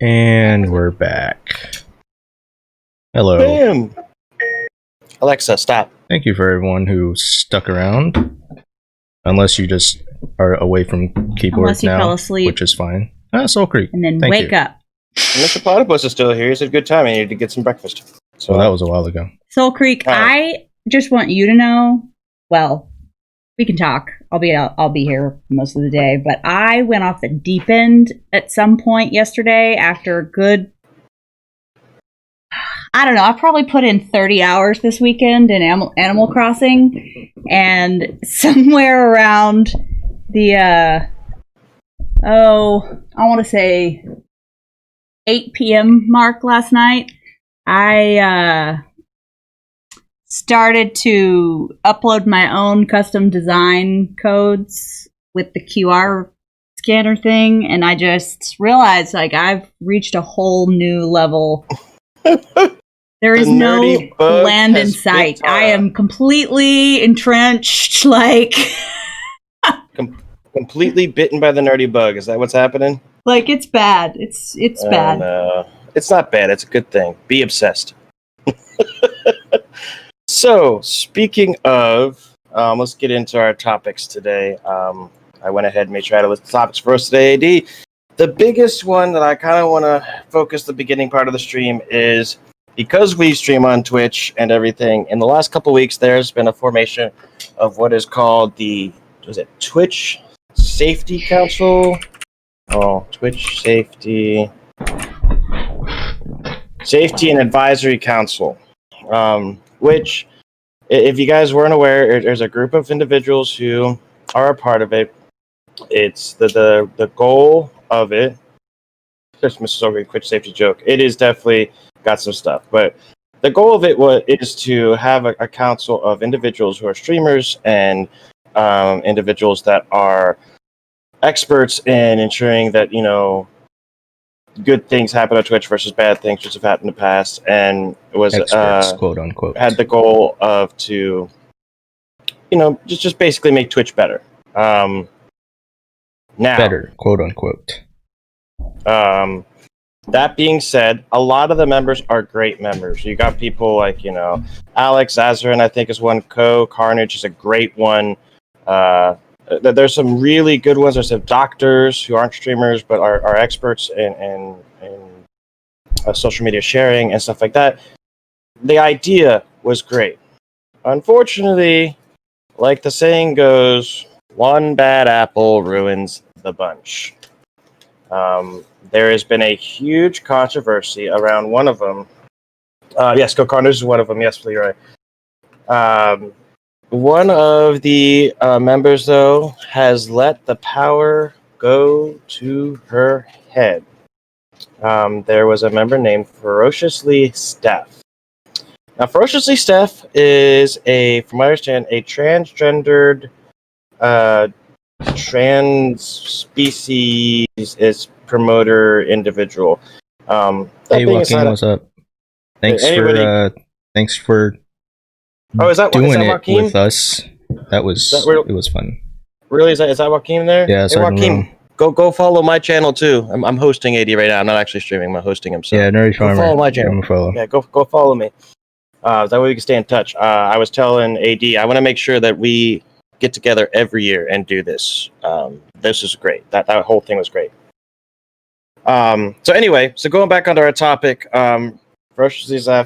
And we're back. Hello. Bam! Alexa, stop. Thank you for everyone who stuck around. Unless you just are away from keyboard Unless you now, fell asleep. which is fine. Soul Creek. And then Thank wake you. up. Mr. Platypus is still here. He said good time. I need to get some breakfast. So Well, that was a while ago. Soul Creek, I just want you to know, well, we can talk. I'll be here most of the day, but I went off the deep end at some point yesterday after a good, I don't know, I probably put in 30 hours this weekend in Animal Crossing, and somewhere around the, I want to say 8 p.m. mark last night, I started to upload my own custom design codes with the QR scanner thing, and I just realized, like, I've reached a whole new level. There is no land in sight. I am completely entrenched, like... completely bitten by the nerdy bug. Is that what's happening? Like, it's bad. It's bad. No, it's not bad. It's a good thing. Be obsessed. So, speaking of, let's get into our topics today. I went ahead and made sure I had a list of topics for us today, AD. The biggest one that I kind of want to focus the beginning part of the stream is, because we stream on Twitch and everything, in the last couple weeks, there's been a formation of what is called the, Twitch Safety Council? Oh, Twitch Safety and Advisory Council. Which, if you guys weren't aware, there's a group of individuals who are a part of it. It's the goal of it. Christmas is over a quick safety joke. It is definitely got some stuff, but the goal of it is to have a council of individuals who are streamers and individuals that are experts in ensuring that, good things happen on Twitch versus bad things which have happened in the past, and it was experts, quote unquote, had the goal of to, just basically make Twitch better. Now, better, quote unquote. That being said, a lot of the members are great members. You got people like, Alex Azarin, I think, is one. Carnage is a great one. There's some really good ones. There's some doctors who aren't streamers but are experts in social media sharing and stuff like that. The idea was great. Unfortunately, like the saying goes, one bad apple ruins the bunch. There has been a huge controversy around one of them. Yes, Go Carnage is one of them. Yes, you're right. One of the members, though, has let the power go to her head. There was a member named Ferociously Steph. Now, Ferociously Steph is from what I understand, a transgendered trans species is promoter individual. Hey, Joaquin, what's up? Thanks for is that doing it Joaquin? with us. It was fun. Really, is that Joaquin there? Yeah, hey, Joaquin, go follow my channel too. I'm hosting AD right now. I'm not actually streaming. I'm hosting him. So yeah, Nerdy Farmer. Go follow my channel. Follow. Yeah, go follow me. That way we can stay in touch. I was telling AD, I want to make sure that we get together every year and do this. This is great. That whole thing was great. So anyway, going back onto our topic, she's a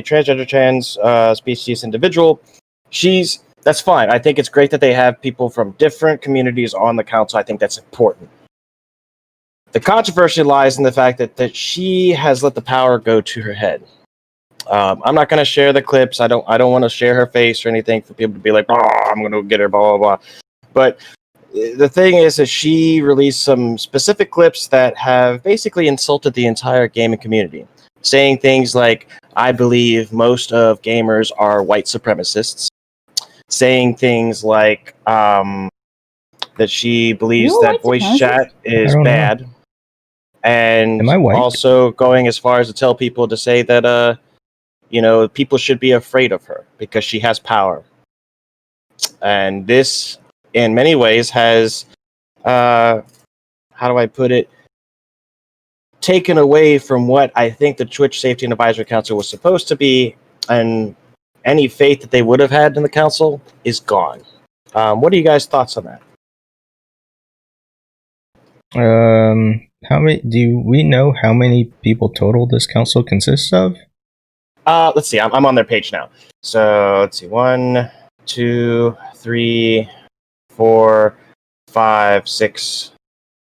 transgender trans species individual. That's fine. I think it's great that they have people from different communities on the council. I think that's important. The controversy lies in the fact that she has let the power go to her head. I'm not going to share the clips. I don't want to share her face or anything for people to be like, oh, I'm going to get her, blah, blah, blah. But the thing is that she released some specific clips that have basically insulted the entire gaming community, saying things like, I believe most of gamers are white supremacists, saying things like that she believes that voice chat is bad, and am I white? Also going as far as to tell people to say that people should be afraid of her because she has power. And this, in many ways, has, how do I put it, taken away from what I think the Twitch Safety and Advisory Council was supposed to be, and any faith that they would have had in the council is gone. What are you guys' thoughts on that? How many? Do we know how many people total this council consists of? Let's see. I'm on their page now. So let's see. 1, 2, 3, 4, 5, 6,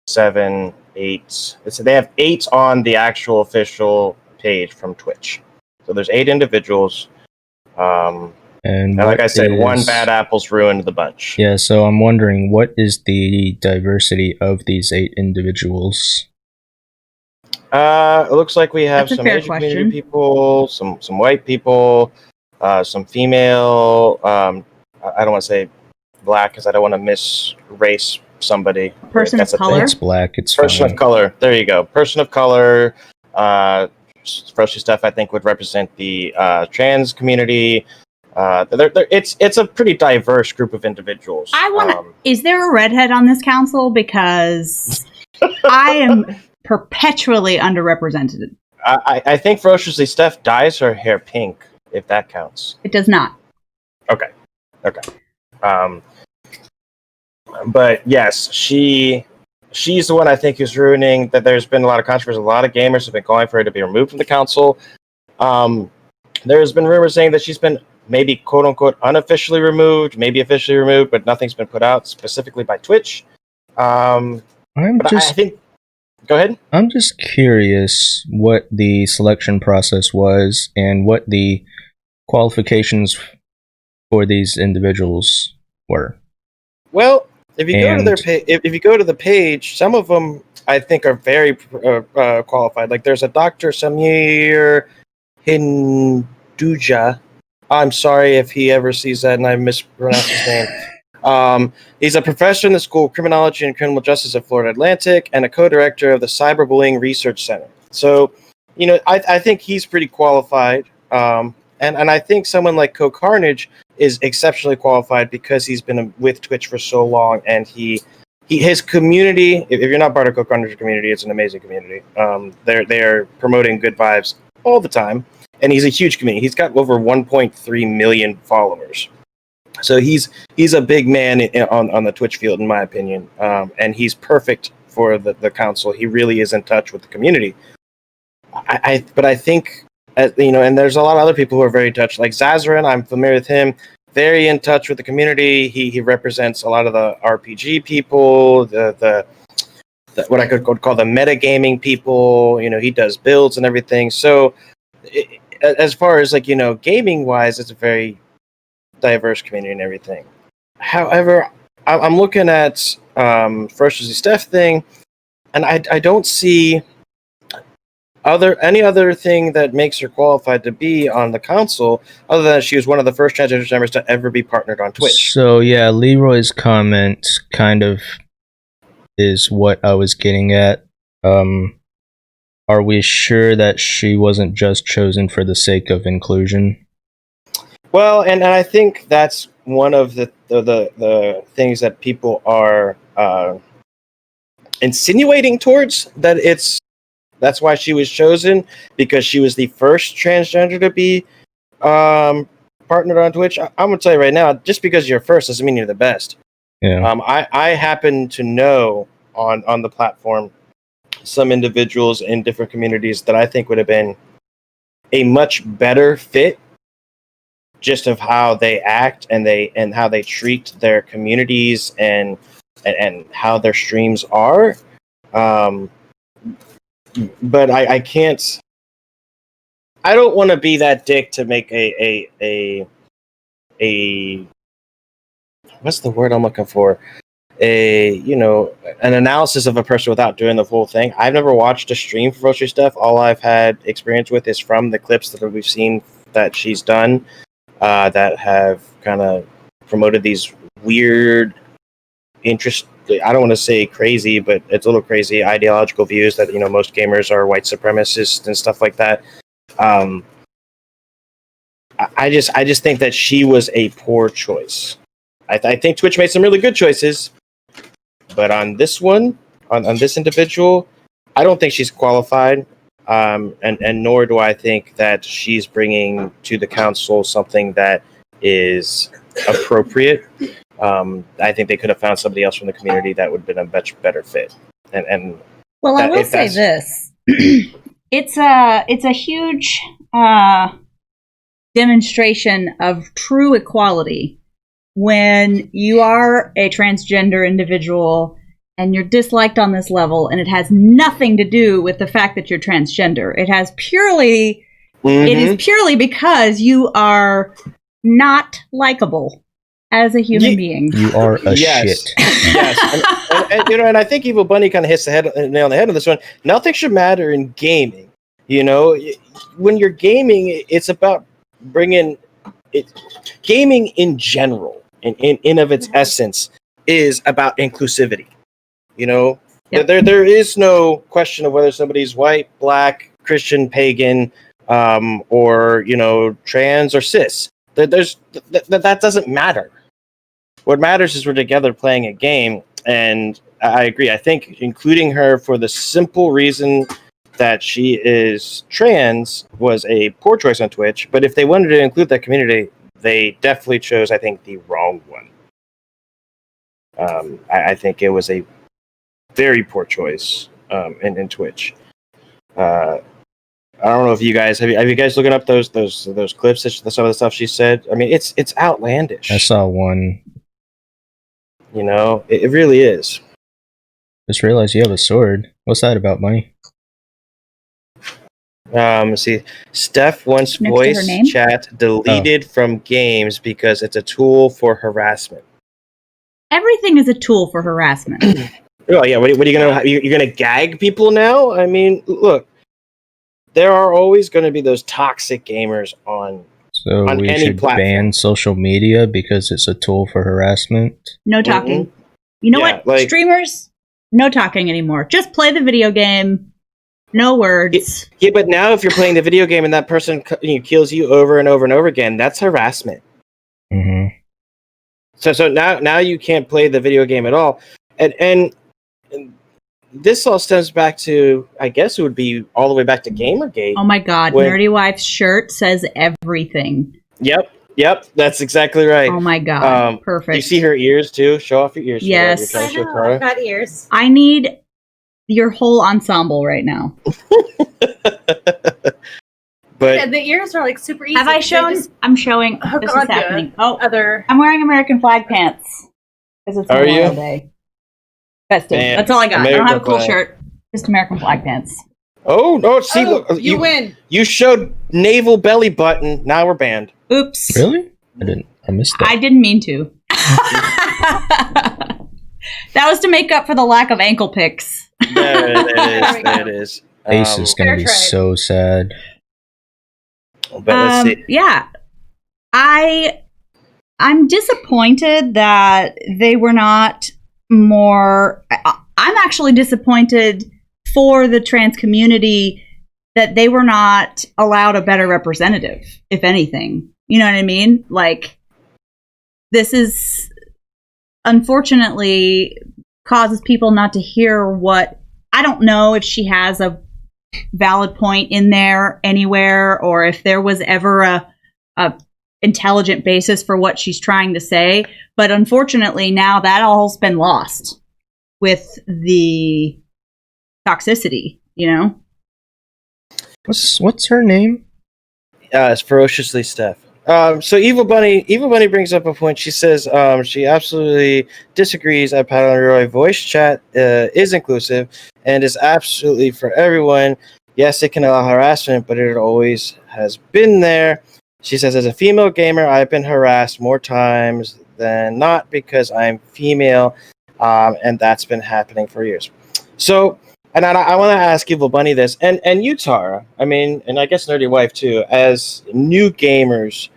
7, 8. So they have 8 on the actual official page from Twitch. So there's 8 individuals. And like I said, one bad apple's ruined the bunch. Yeah, so I'm wondering, what is the diversity of these 8 individuals? It looks like we have That's a some fair Asian question. community people, some white people, some female. I don't want to say black because I don't want to misrace somebody. Person of color. It's black. It's Person fine. of color. There you go. Person of color. Frosty Stuff, I think, would represent the trans community. It's a pretty diverse group of individuals. I want. Is there a redhead on this council? Because I am perpetually underrepresented. I think Ferociously Steph dyes her hair pink, if that counts. It does not. Okay. But yes, she's the one I think who's ruining that. There's been a lot of controversy. A lot of gamers have been calling for her to be removed from the council. There's been rumors saying that she's been maybe quote unquote unofficially removed, maybe officially removed, but nothing's been put out specifically by Twitch. I think. Go ahead. I'm just curious what the selection process was and what the qualifications for these individuals were. Well, if you go to their if you go to the page, some of them I think are very qualified. Like there's a Dr. Samir Hinduja. I'm sorry if he ever sees that and I mispronounced his name. He's a professor in the School of Criminology and Criminal Justice at Florida Atlantic and a co-director of the Cyberbullying Research Center. So, I think he's pretty qualified. And I think someone like Co Carnage is exceptionally qualified because he's been with Twitch for so long, and his community. If you're not part of Co Carnage's community, it's an amazing community. They're promoting good vibes all the time, and he's a huge community. He's got over 1.3 million followers. So he's a big man on the Twitch field, in my opinion, and he's perfect for the council. He really is in touch with the community. But I think, and there's a lot of other people who are very in touch, like Zazarin. I'm familiar with him. Very in touch with the community. He represents a lot of the RPG people, the what I could call the metagaming people. He does builds and everything. So as far as gaming wise, it's a very diverse community and everything. However, I'm looking at Ferociously Steph thing, and I don't see any other thing that makes her qualified to be on the council, other than she was one of the first transgender members to ever be partnered on Twitch. So yeah, Leroy's comment kind of is what I was getting at. Are we sure that she wasn't just chosen for the sake of inclusion? Well, and I think that's one of the things that people are insinuating towards, that's why she was chosen, because she was the first transgender to be partnered on Twitch. I'm gonna tell you right now, just because you're first doesn't mean you're the best. Yeah. I happen to know on the platform some individuals in different communities that I think would have been a much better fit, just of how they act and how they treat their communities and how their streams are. But I can't. I don't want to be that dick to make a what's the word I'm looking for? An analysis of a person without doing the full thing. I've never watched a stream for Ferociously Stuff. All I've had experience with is from the clips that we've seen that she's done, that have kind of promoted these weird I don't want to say crazy, but it's a little crazy ideological views that most gamers are white supremacists and stuff like that. I just think that she was a poor choice. I think Twitch made some really good choices, but on this one, on this individual, I don't think she's qualified, and nor do I think that she's bringing to the council something that is appropriate. I think they could have found somebody else from the community that would have been a much better fit. And Well, I that- will if say that's- this: it's a huge demonstration of true equality when you are a transgender individual and you're disliked on this level, and it has nothing to do with the fact that you're transgender. It has purely, it is purely because you are not likable as a human being. You are a Yes. shit. Yes, and you know, and I think Evil Bunny kind of hits the nail on the head on this one. Nothing should matter in gaming. You know, when you're gaming, it's about bringing it. Gaming in general, in of its essence, is about inclusivity. You know, Yep. there is no question of whether somebody's white, black, Christian, pagan, or you know, trans or cis. That doesn't matter. What matters is we're together playing a game, and I agree. I think including her for the simple reason that she is trans was a poor choice on Twitch. But if they wanted to include that community, they definitely chose, I think, the wrong one. I think it was a very poor choice in Twitch. I don't know if you guys have you guys looking up those clips that some of the stuff she said. I mean, it's outlandish. I saw one. You know, it really is. Just realized you have a sword. What's that about, Bunny? See, Steph wants Next to her voice name? chat deleted from games because it's a tool for harassment. Everything is a tool for harassment. Oh yeah, what are you gonna you're gonna gag people now? I mean, look, there are always going to be those toxic gamers on We any should platform. ban social media because it's a tool for harassment. No talking. You know Yeah, what? like- Streamers, no talking anymore. Just play the video game. No words. Yeah, but now if you're playing the video game and that person kills you over and over and over again, that's harassment. Mm-hmm. So now you can't play the video game at all, and this all stems back to, I guess it would be all the way back to Gamergate. Oh my god, When- Nerdy Wife's shirt says everything. Yep, that's exactly right. Oh my god, perfect. You see her ears too? Show off your ears. Yes. You're trying I to show know, Tara. I've got ears. I need your whole ensemble right now. But Yeah, the ears are like super easy. Have I They shown? just I'm showing. hook This is onto happening. Oh, other. I'm wearing American flag pants because it's Are Memorial you? Day. Festive. Man, That's all I got. I don't have a American cool flag. shirt. Just American flag pants. see, Oh, look, you win. You showed navel belly button. Now we're banned. Oops. Really? I missed that. I didn't mean to. That was to make up for the lack of ankle pics. There it There we is. There go. it is. Ace is gonna Fair be trade. so sad. But let's see. Yeah. I'm disappointed that they were not more. I'm actually disappointed for the trans community that they were not allowed a better representative, if anything. You know what I mean? Like, this is unfortunately causes people not to hear what. I don't know if she has a valid point in there anywhere, or if there was ever a intelligent basis for what she's trying to say. But unfortunately, now that all's been lost with the toxicity. You know. What's her name? It's ferociously Steph. So Evil Bunny brings up a point. She says she absolutely disagrees that Paddle Roy voice chat is inclusive and is absolutely for everyone. Yes, it can allow harassment, but it always has been there. She says, as a female gamer, I've been harassed more times than not because I'm female, and that's been happening for years. So, and I want to ask Evil Bunny this, and you, Tara, I mean, and I guess Nerdy Wife too, as new gamers,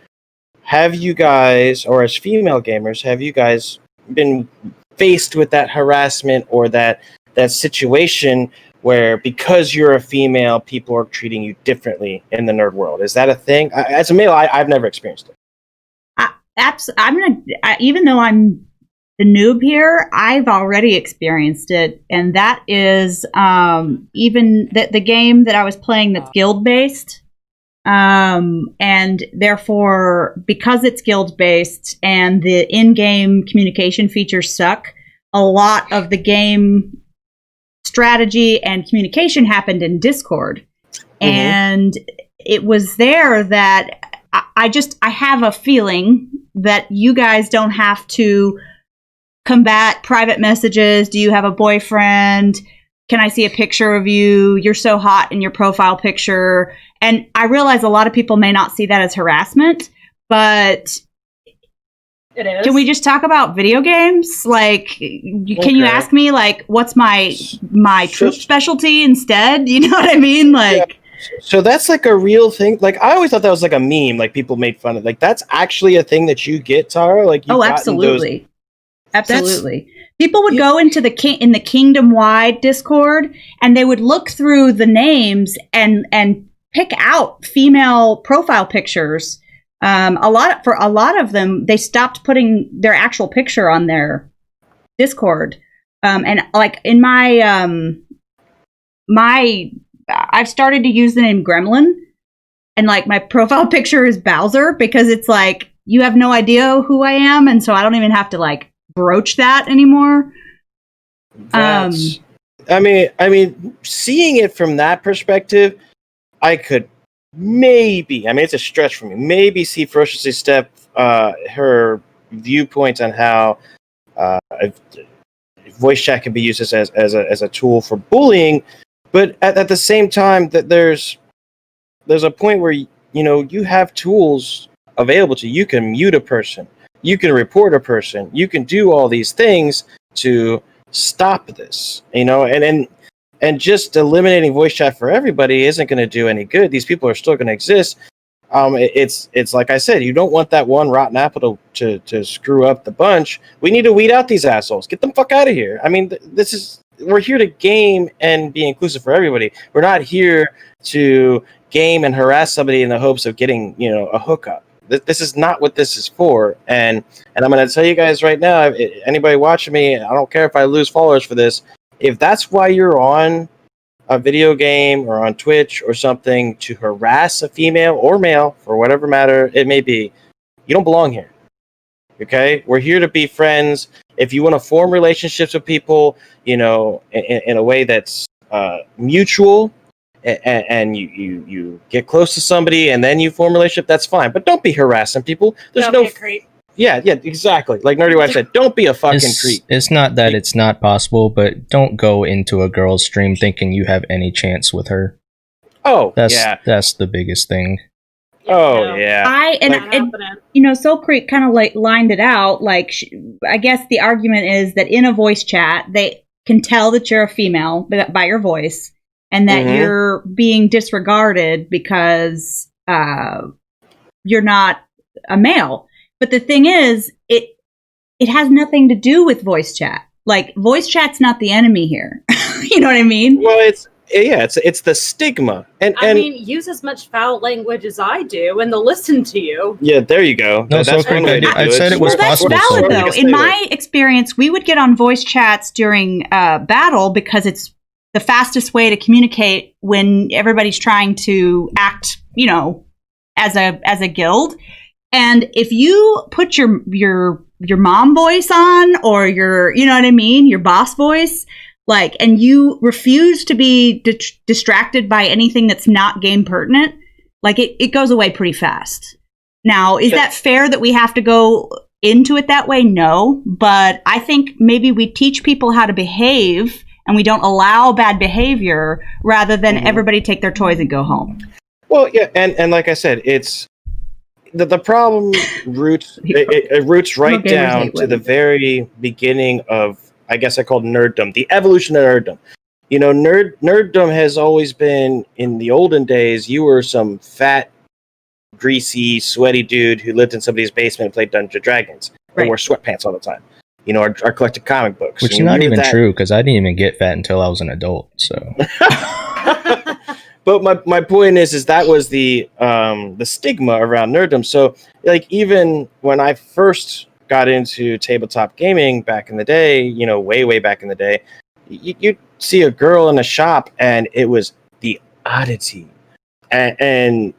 have you guys, or as female gamers, have you guys been faced with that harassment or that situation where because you're a female, people are treating you differently in the nerd world? Is that a thing? As a male, I've never experienced it. Even though I'm the noob here, I've already experienced it, and that is even the game that I was playing that's guild based. And therefore, because it's guild based and the in-game communication features suck, a lot of the game strategy and communication happened in Discord. And it was there that I have a feeling that you guys don't have to combat private messages. Do you have a boyfriend? Can I see a picture of you? You're so hot in your profile picture. And I realize a lot of people may not see that as harassment, but It is. can we just talk about video games? Like, can you ask me, like, what's my troop specialty instead? You know what I mean? Like, so that's like a real thing. Like, I always thought that was like a meme. Like, people made fun of. Like, that's actually a thing that you get, Tara. Like, you've absolutely, absolutely. People would go into the kingdom wide Discord, and they would look through the names and pick out female profile pictures. A lot of them, they stopped putting their actual picture on their Discord. And like in I've started to use the name Gremlin, and like my profile picture is Bowser, because it's like, you have no idea who I am, and so I don't even have to like broach that anymore. I mean, seeing it from that perspective, I could maybe, I mean, it's a stretch for me, maybe see Ferociously Step, her viewpoints on how voice chat can be used as a tool for bullying, but at the same time, that there's a point where you have tools available to you. You can mute a person, you can report a person, you can do all these things to stop this, and just eliminating voice chat for everybody isn't going to do any good. These people are still going to exist. It's like I said, you don't want that one rotten apple to screw up the bunch. We need to weed out these assholes. Get them fuck out of here. I mean, we're here to game and be inclusive for everybody. We're not here to game and harass somebody in the hopes of getting, a hookup. This is not what this is for. And I'm going to tell you guys right now, anybody watching me, I don't care if I lose followers for this. If that's why you're on a video game or on Twitch or something to harass a female or male, for whatever matter it may be, you don't belong here. Okay? We're here to be friends. If you want to form relationships with people, in a way that's mutual, and you get close to somebody and then you form a relationship, that's fine. But don't be harassing people. There's Don't no be a creep. Yeah, exactly. Like Nerdy Wife said, don't be a fucking creep. It's not that it's not possible, but don't go into a girl's stream thinking you have any chance with her. Oh, that's the biggest thing. Oh, yeah. Soul Creek kind of like lined it out. Like, I guess the argument is that in a voice chat, they can tell that you're a female by your voice, and that you're being disregarded because you're not a male. But the thing is, it has nothing to do with voice chat. Like, voice chat's not the enemy here. You know what I mean? Well, it's the stigma. And use as much foul language as I do, and they'll listen to you. Yeah, there you go. No, that's one way to do it. I said it was possible. That's valid, though. In my experience, we would get on voice chats during battle because it's the fastest way to communicate when everybody's trying to act, as a guild. And if you put your mom voice on, or your boss voice, like, and you refuse to be distracted by anything that's not game pertinent, like, it goes away pretty fast. Now, is that fair that we have to go into it that way? No, but I think maybe we teach people how to behave, and we don't allow bad behavior, rather than everybody take their toys and go home. Well, yeah, and like I said, it's the problem roots right down to the very beginning of, I guess I called nerddom, the evolution of nerddom. Nerddom has always been, in the olden days, you were some fat, greasy, sweaty dude who lived in somebody's basement and played Dungeons & Dragons and wore sweatpants all the time. Or collected comic books. Which is not even true, because I didn't even get fat until I was an adult. So. But my point is that was the stigma around nerddom. So, like, even when I first got into tabletop gaming back in the day, way back in the day, you'd see a girl in a shop and it was the oddity. And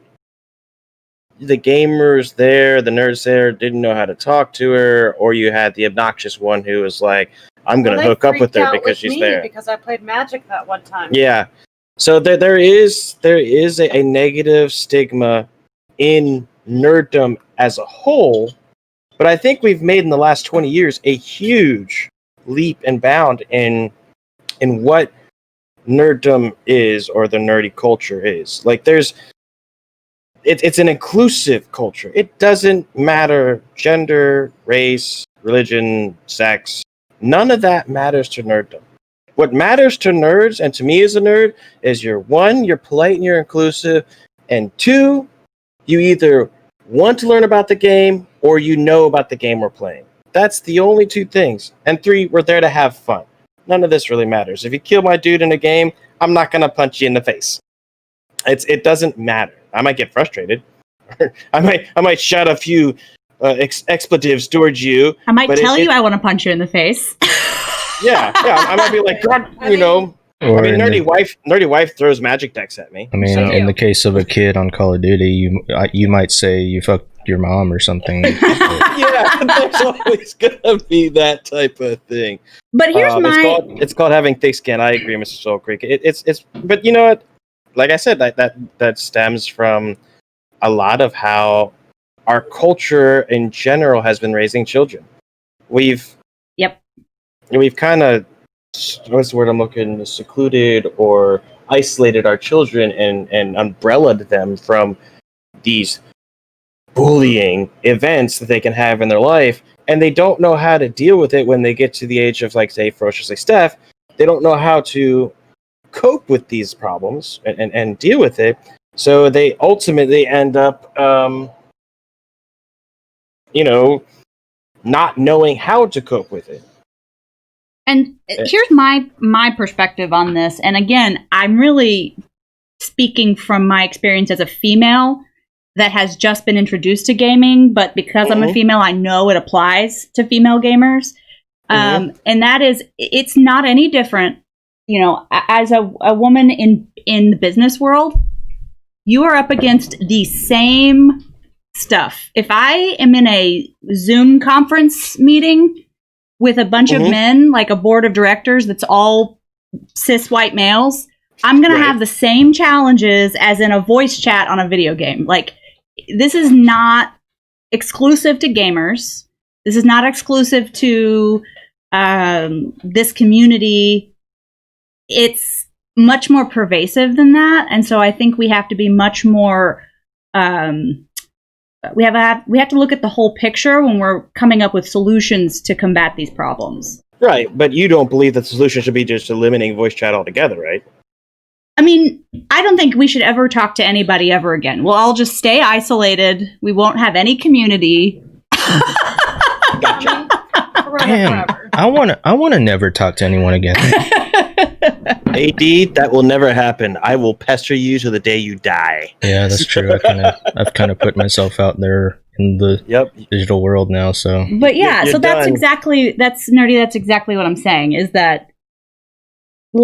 the gamers there, the nerds there, didn't know how to talk to her, or you had the obnoxious one who was like, I'm going to hook up with her because she's there. Because I played Magic that one time. Yeah. So there is a negative stigma in nerddom as a whole, but I think we've made in the last 20 years a huge leap and bound in what nerddom is, or the nerdy culture is. Like it's an inclusive culture. It doesn't matter gender, race, religion, sex. None of that matters to nerddom. What matters to nerds, and to me as a nerd, is you're polite and you're inclusive, and 2, you either want to learn about the game or you know about the game we're playing. That's the only 2 things. And 3, we're there to have fun. None of this really matters. If you kill my dude in a game, I'm not going to punch you in the face. It doesn't matter. I might get frustrated. I might shout a few expletives towards you. I might tell you I want to punch you in the face. Yeah. I might be like, God, nerdy wife throws magic decks at me. I mean, in the case of a kid on Call of Duty, you might say you fucked your mom or something. Yeah, there's always gonna be that type of thing. But here's it's called having thick skin. I agree, Mr. Soul Creek. It's but you know what? Like I said, that stems from a lot of how our culture in general has been raising children. We've kind of, what's the word I'm looking, secluded or isolated our children and umbrellaed them from these bullying events that they can have in their life, and they don't know how to deal with it when they get to the age of, like, say, ferociously Steph. They don't know how to cope with these problems and deal with it, so they ultimately end up not knowing how to cope with it. And here's my perspective on this. And again, I'm really speaking from my experience as a female that has just been introduced to gaming, but because I'm a female, I know it applies to female gamers. And that is, it's not any different. As a woman in the business world, you are up against the same stuff. If I am in a Zoom conference meeting with a bunch of men, like a board of directors that's all cis white males, I'm going to have the same challenges as in a voice chat on a video game. Like, this is not exclusive to gamers. This is not exclusive to this community. It's much more pervasive than that. And so I think we have to be much more... we have to look at the whole picture when we're coming up with solutions to combat these problems. Right, but you don't believe that the solution should be just eliminating voice chat altogether, right? I mean, I don't think we should ever talk to anybody ever again. We'll all just stay isolated. We won't have any community. Gotcha. Damn, I want to never talk to anyone again. AD, that will never happen. I will pester you to the day you die. Yeah, that's true. I've kind of put myself out there in the digital world now. So, but yeah, you're so done. that's nerdy. That's exactly what I'm saying. Is that we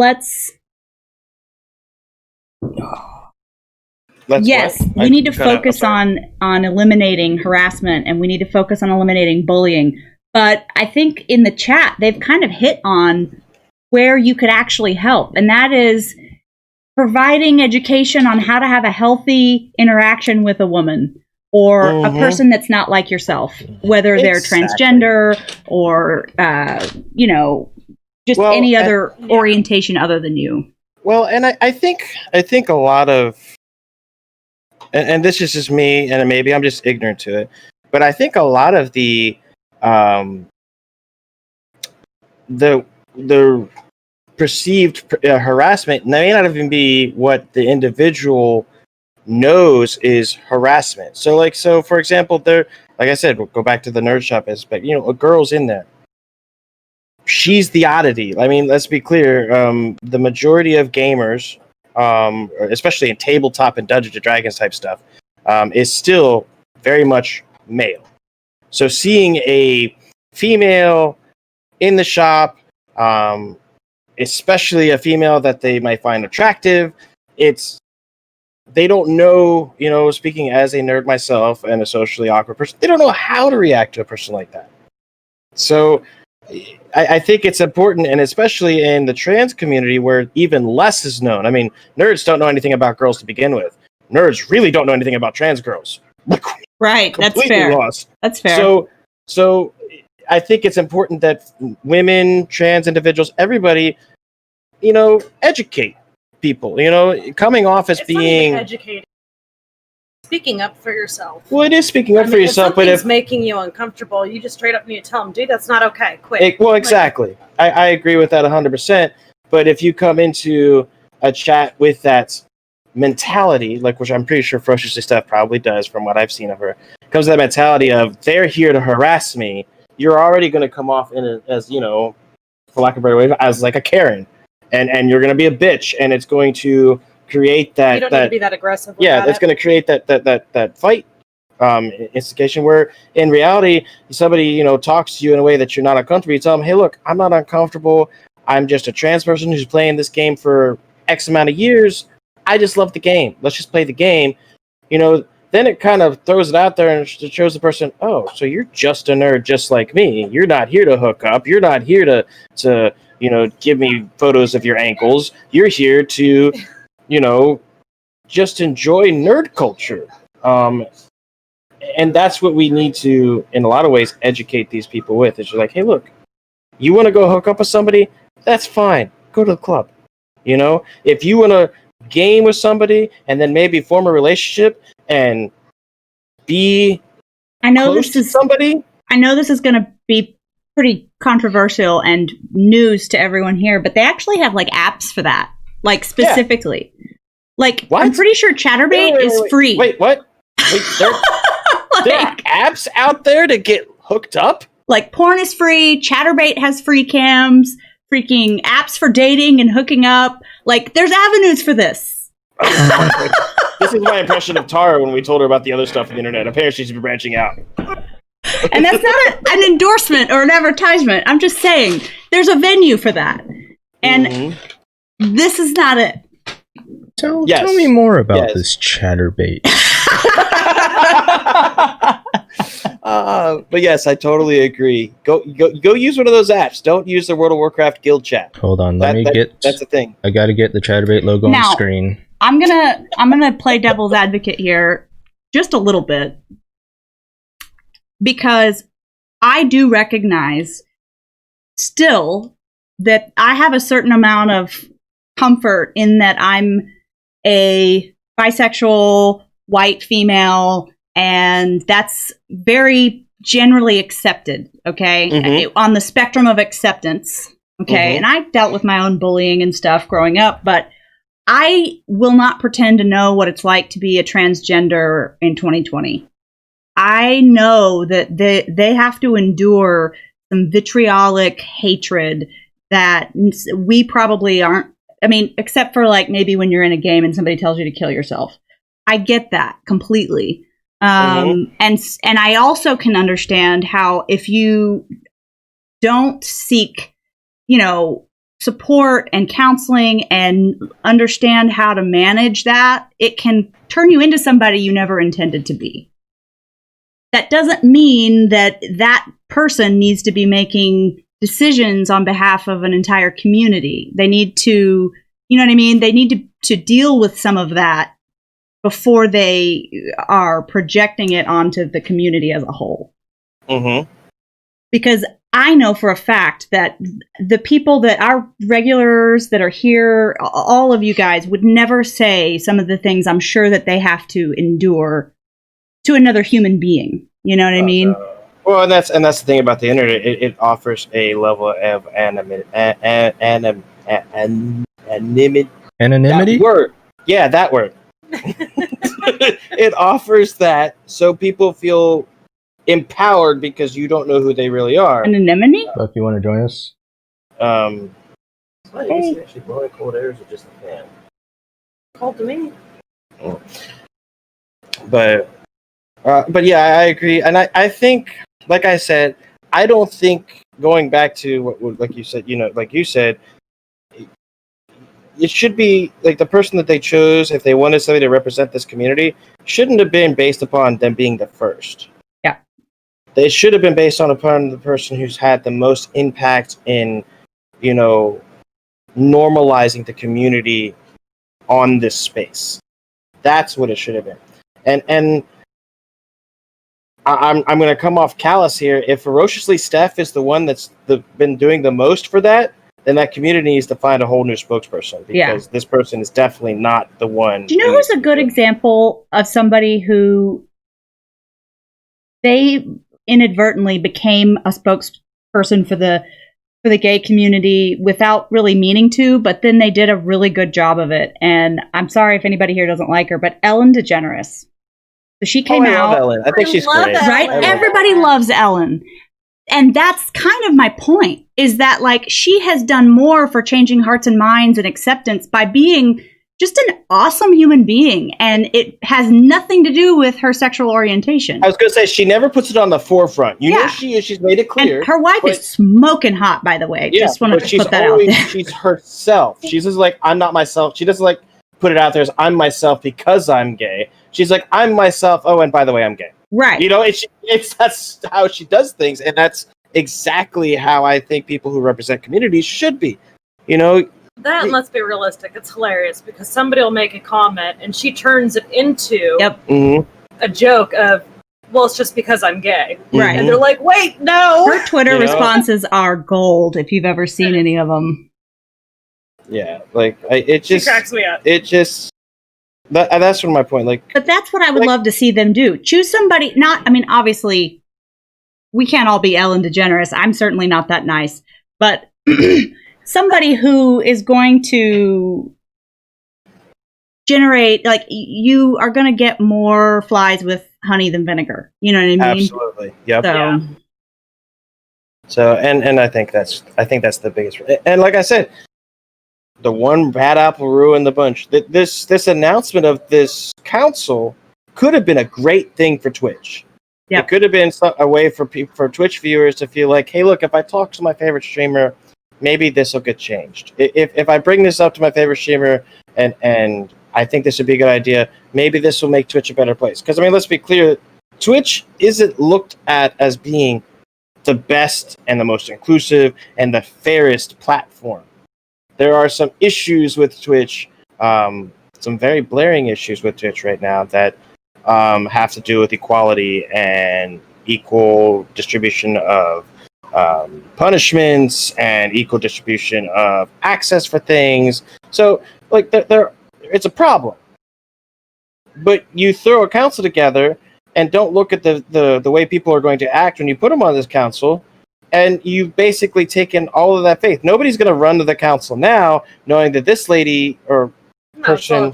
need to focus on eliminating harassment, and we need to focus on eliminating bullying. But I think in the chat, they've kind of hit on where you could actually help. And that is providing education on how to have a healthy interaction with a woman or a person that's not like yourself, whether they're transgender or, just any other orientation other than you. Well, and I think a lot of, and this is just me, and maybe I'm just ignorant to it, but I think a lot of the perceived harassment may not even be what the individual knows is harassment. So for example, like I said, we'll go back to the nerd shop aspect. A girl's in there. She's the oddity. I mean, let's be clear. The majority of gamers, especially in tabletop and Dungeons and Dragons type stuff, is still very much male. So seeing a female in the shop, especially a female that they might find attractive, they don't know, speaking as a nerd myself and a socially awkward person, they don't know how to react to a person like that. So I think it's important, and especially in the trans community where even less is known. I mean, nerds don't know anything about girls to begin with. Nerds really don't know anything about trans girls. Right, that's Completely fair. lost. That's fair. So I think it's important that women, trans individuals, everybody, educate people. Coming off as It's not being even educated. Speaking up for yourself. Well, it is speaking up for yourself, but if making you uncomfortable, you just straight up need to tell them, dude, that's not okay. Quit. Exactly. I agree with that 100%. But if you come into a chat with that mentality, which I'm pretty sure Ferociously Steph probably does from what I've seen of her, comes to that mentality of they're here to harass me, you're already going to come off as, for lack of a better way, as like a Karen. And you're going to be a bitch, and it's going to create that. You don't need to be that aggressive. Yeah, that's going to create that fight instigation where in reality somebody talks to you in a way that you're not uncomfortable. You tell them, hey, look, I'm not uncomfortable. I'm just a trans person who's playing this game for X amount of years. I just love the game. Let's just play the game. Then it kind of throws it out there and it shows the person, oh, so you're just a nerd just like me. You're not here to hook up. You're not here to give me photos of your ankles. You're here to just enjoy nerd culture. And that's what we need to, in a lot of ways, educate these people with. It's just like, hey, look, you want to go hook up with somebody? That's fine. Go to the club. If you want to game with somebody and then maybe form a relationship and be close to somebody. I know this is going to be pretty controversial and news to everyone here, but they actually have apps for that, specifically. Yeah. What? I'm pretty sure Chatterbait is free. Wait, what? There are apps out there to get hooked up? Porn is free, Chatterbait has free cams, freaking apps for dating and hooking up. There's avenues for this. This is my impression of Tara when we told her about the other stuff on the internet. Apparently she's been branching out. And that's not an endorsement or an advertisement. I'm just saying there's a venue for that. And this is not it. Tell me more about this Chatterbait. But yes, I totally agree. Go use one of those apps. Don't use the World of Warcraft guild chat. Hold on, that's the thing. I got to get the Chatterbait logo on screen. I'm gonna play devil's advocate here just a little bit, because I do recognize still that I have a certain amount of comfort in that I'm a bisexual white female, and that's very generally accepted, okay? On the spectrum of acceptance, okay? And I dealt with my own bullying and stuff growing up, but I will not pretend to know what it's like to be a transgender in 2020. I know that they have to endure some vitriolic hatred that we probably aren't. I mean, except for maybe when you're in a game and somebody tells you to kill yourself. I get that completely. And I also can understand how if you don't seek, support and counseling and understand how to manage that, it can turn you into somebody you never intended to be. That doesn't mean that person needs to be making decisions on behalf of an entire community. They need to, they need to deal with some of that before they are projecting it onto the community as a whole. Because I know for a fact that the people that are regulars that are here, all of you guys would never say some of the things I'm sure that they have to endure to another human being. You know what I mean? Well, and that's the thing about the internet. It offers a level of anonymity. Anonymity? That word. Yeah, that word. It offers that so people feel empowered because you don't know who they really are. Anonymity? Buck, you want to join us? Is it actually blowing cold air or is it just a fan? Cold to me. But yeah, I agree. And I think, like I said, I don't think, going back to what like you said, it should be like the person that they chose, if they wanted somebody to represent this community, shouldn't have been based upon them being the first. Yeah. They should have been based upon the person who's had the most impact in, normalizing the community on this space. That's what it should have been. And I'm going to come off callous here. If Ferociously Steph is the one that's been doing the most for that, then that community needs to find a whole new spokesperson, because this person is definitely not the one. Do you know who's a good example of somebody who they inadvertently became a spokesperson for the gay community without really meaning to, but then they did a really good job of it? And I'm sorry if anybody here doesn't like her, but Ellen DeGeneres. So she came I out. love Ellen. I think she's great. Right? Everybody loves Ellen. And that's kind of my point, is that like she has done more for changing hearts and minds and acceptance by being just an awesome human being. And it has nothing to do with her sexual orientation. I was going to say, she never puts it on the forefront. You know she is. She's made it clear. And her wife is smoking hot, by the way. Yeah, just want to put that out there. She's herself. She's just like, I'm not myself. She doesn't like put it out there as I'm myself because I'm gay. She's like, I'm myself. Oh, and by the way, I'm gay. Right. That's how she does things, and that's exactly how I think people who represent communities should be. That, let's be realistic, it's hilarious because somebody will make a comment and she turns it into a joke of, well, it's just because I'm gay. Right. And they're like, wait, no. Her Twitter responses are gold if you've ever seen any of them. Yeah, like it just she cracks me up. It just that's from my point. Like, but that's what I would love to see them do. Choose somebody. Obviously, we can't all be Ellen DeGeneres. I'm certainly not that nice, but somebody who is going to generate, like, you are going to get more flies with honey than vinegar. You know what I mean? Absolutely. Yep. So, yeah. So and I think that's the biggest. And like I said, the one bad apple ruined the bunch. This announcement of this council could have been a great thing for Twitch. Yep. It could have been a way for Twitch viewers to feel like, hey, look, if I talk to my favorite streamer, maybe this will get changed. If I bring this up to my favorite streamer and I think this would be a good idea, maybe this will make Twitch a better place. Because, let's be clear, Twitch isn't looked at as being the best and the most inclusive and the fairest platform. There are some issues with Twitch, some very blaring issues with Twitch right now that have to do with equality and equal distribution of punishments and equal distribution of access for things. So, like, it's a problem. But you throw a council together and don't look at the way people are going to act when you put them on this council, and you've basically taken all of that faith. Nobody's going to run to the council now knowing that this lady or person,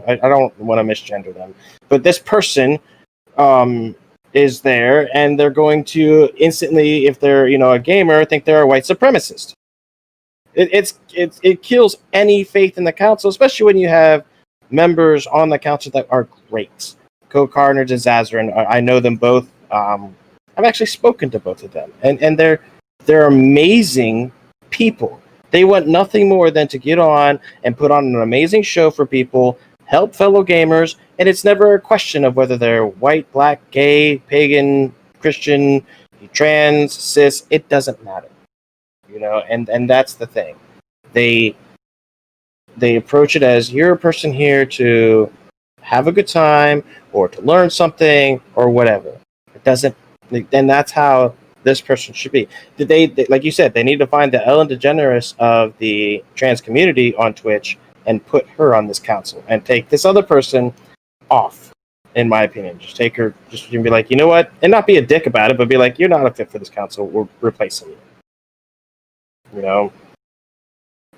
I don't want to misgender them, but this person is there, and they're going to instantly, if they're a gamer, think they're a white supremacist. It kills any faith in the council, especially when you have members on the council that are great. Co-Carnage and Zazarin, I know them both. I've actually spoken to both of them, and they're amazing people. They want nothing more than to get on and put on an amazing show for people, help fellow gamers, and it's never a question of whether they're white, black, gay, pagan, Christian, trans, cis. It doesn't matter, and that's the thing. They approach it as, you're a person here to have a good time or to learn something or whatever. It doesn't. And that's how this person should be. They, like you said, they need to find the Ellen DeGeneres of the trans community on Twitch and put her on this council and take this other person off, in my opinion. Just take her, just be like, you know what? And not be a dick about it, but be like, you're not a fit for this council. We're replacing you.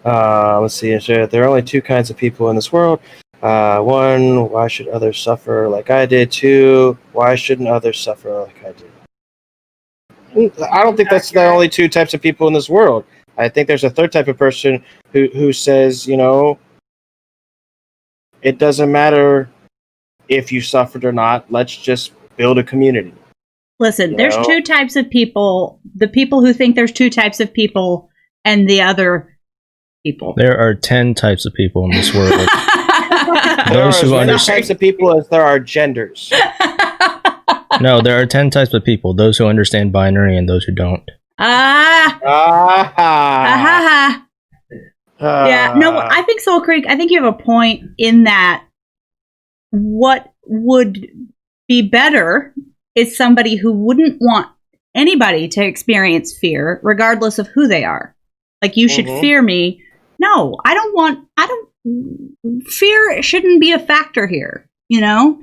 Let's see. There are only two kinds of people in this world. One, why should others suffer like I did? Two, why shouldn't others suffer like I did? I don't think that's the only two types of people in this world. I think there's a third type of person who says, it doesn't matter if you suffered or not. Let's just build a community. Listen, there's two types of people. The people who think there's two types of people and the other people. There are 10 types of people in this world. There are as many types of people as there are genders. No, there are 10 types of people. Those who understand binary and those who don't. Yeah, no, I think Soul Creek, I think you have a point in that what would be better is somebody who wouldn't want anybody to experience fear, regardless of who they are. Like, you should fear me. No, fear shouldn't be a factor here, you know?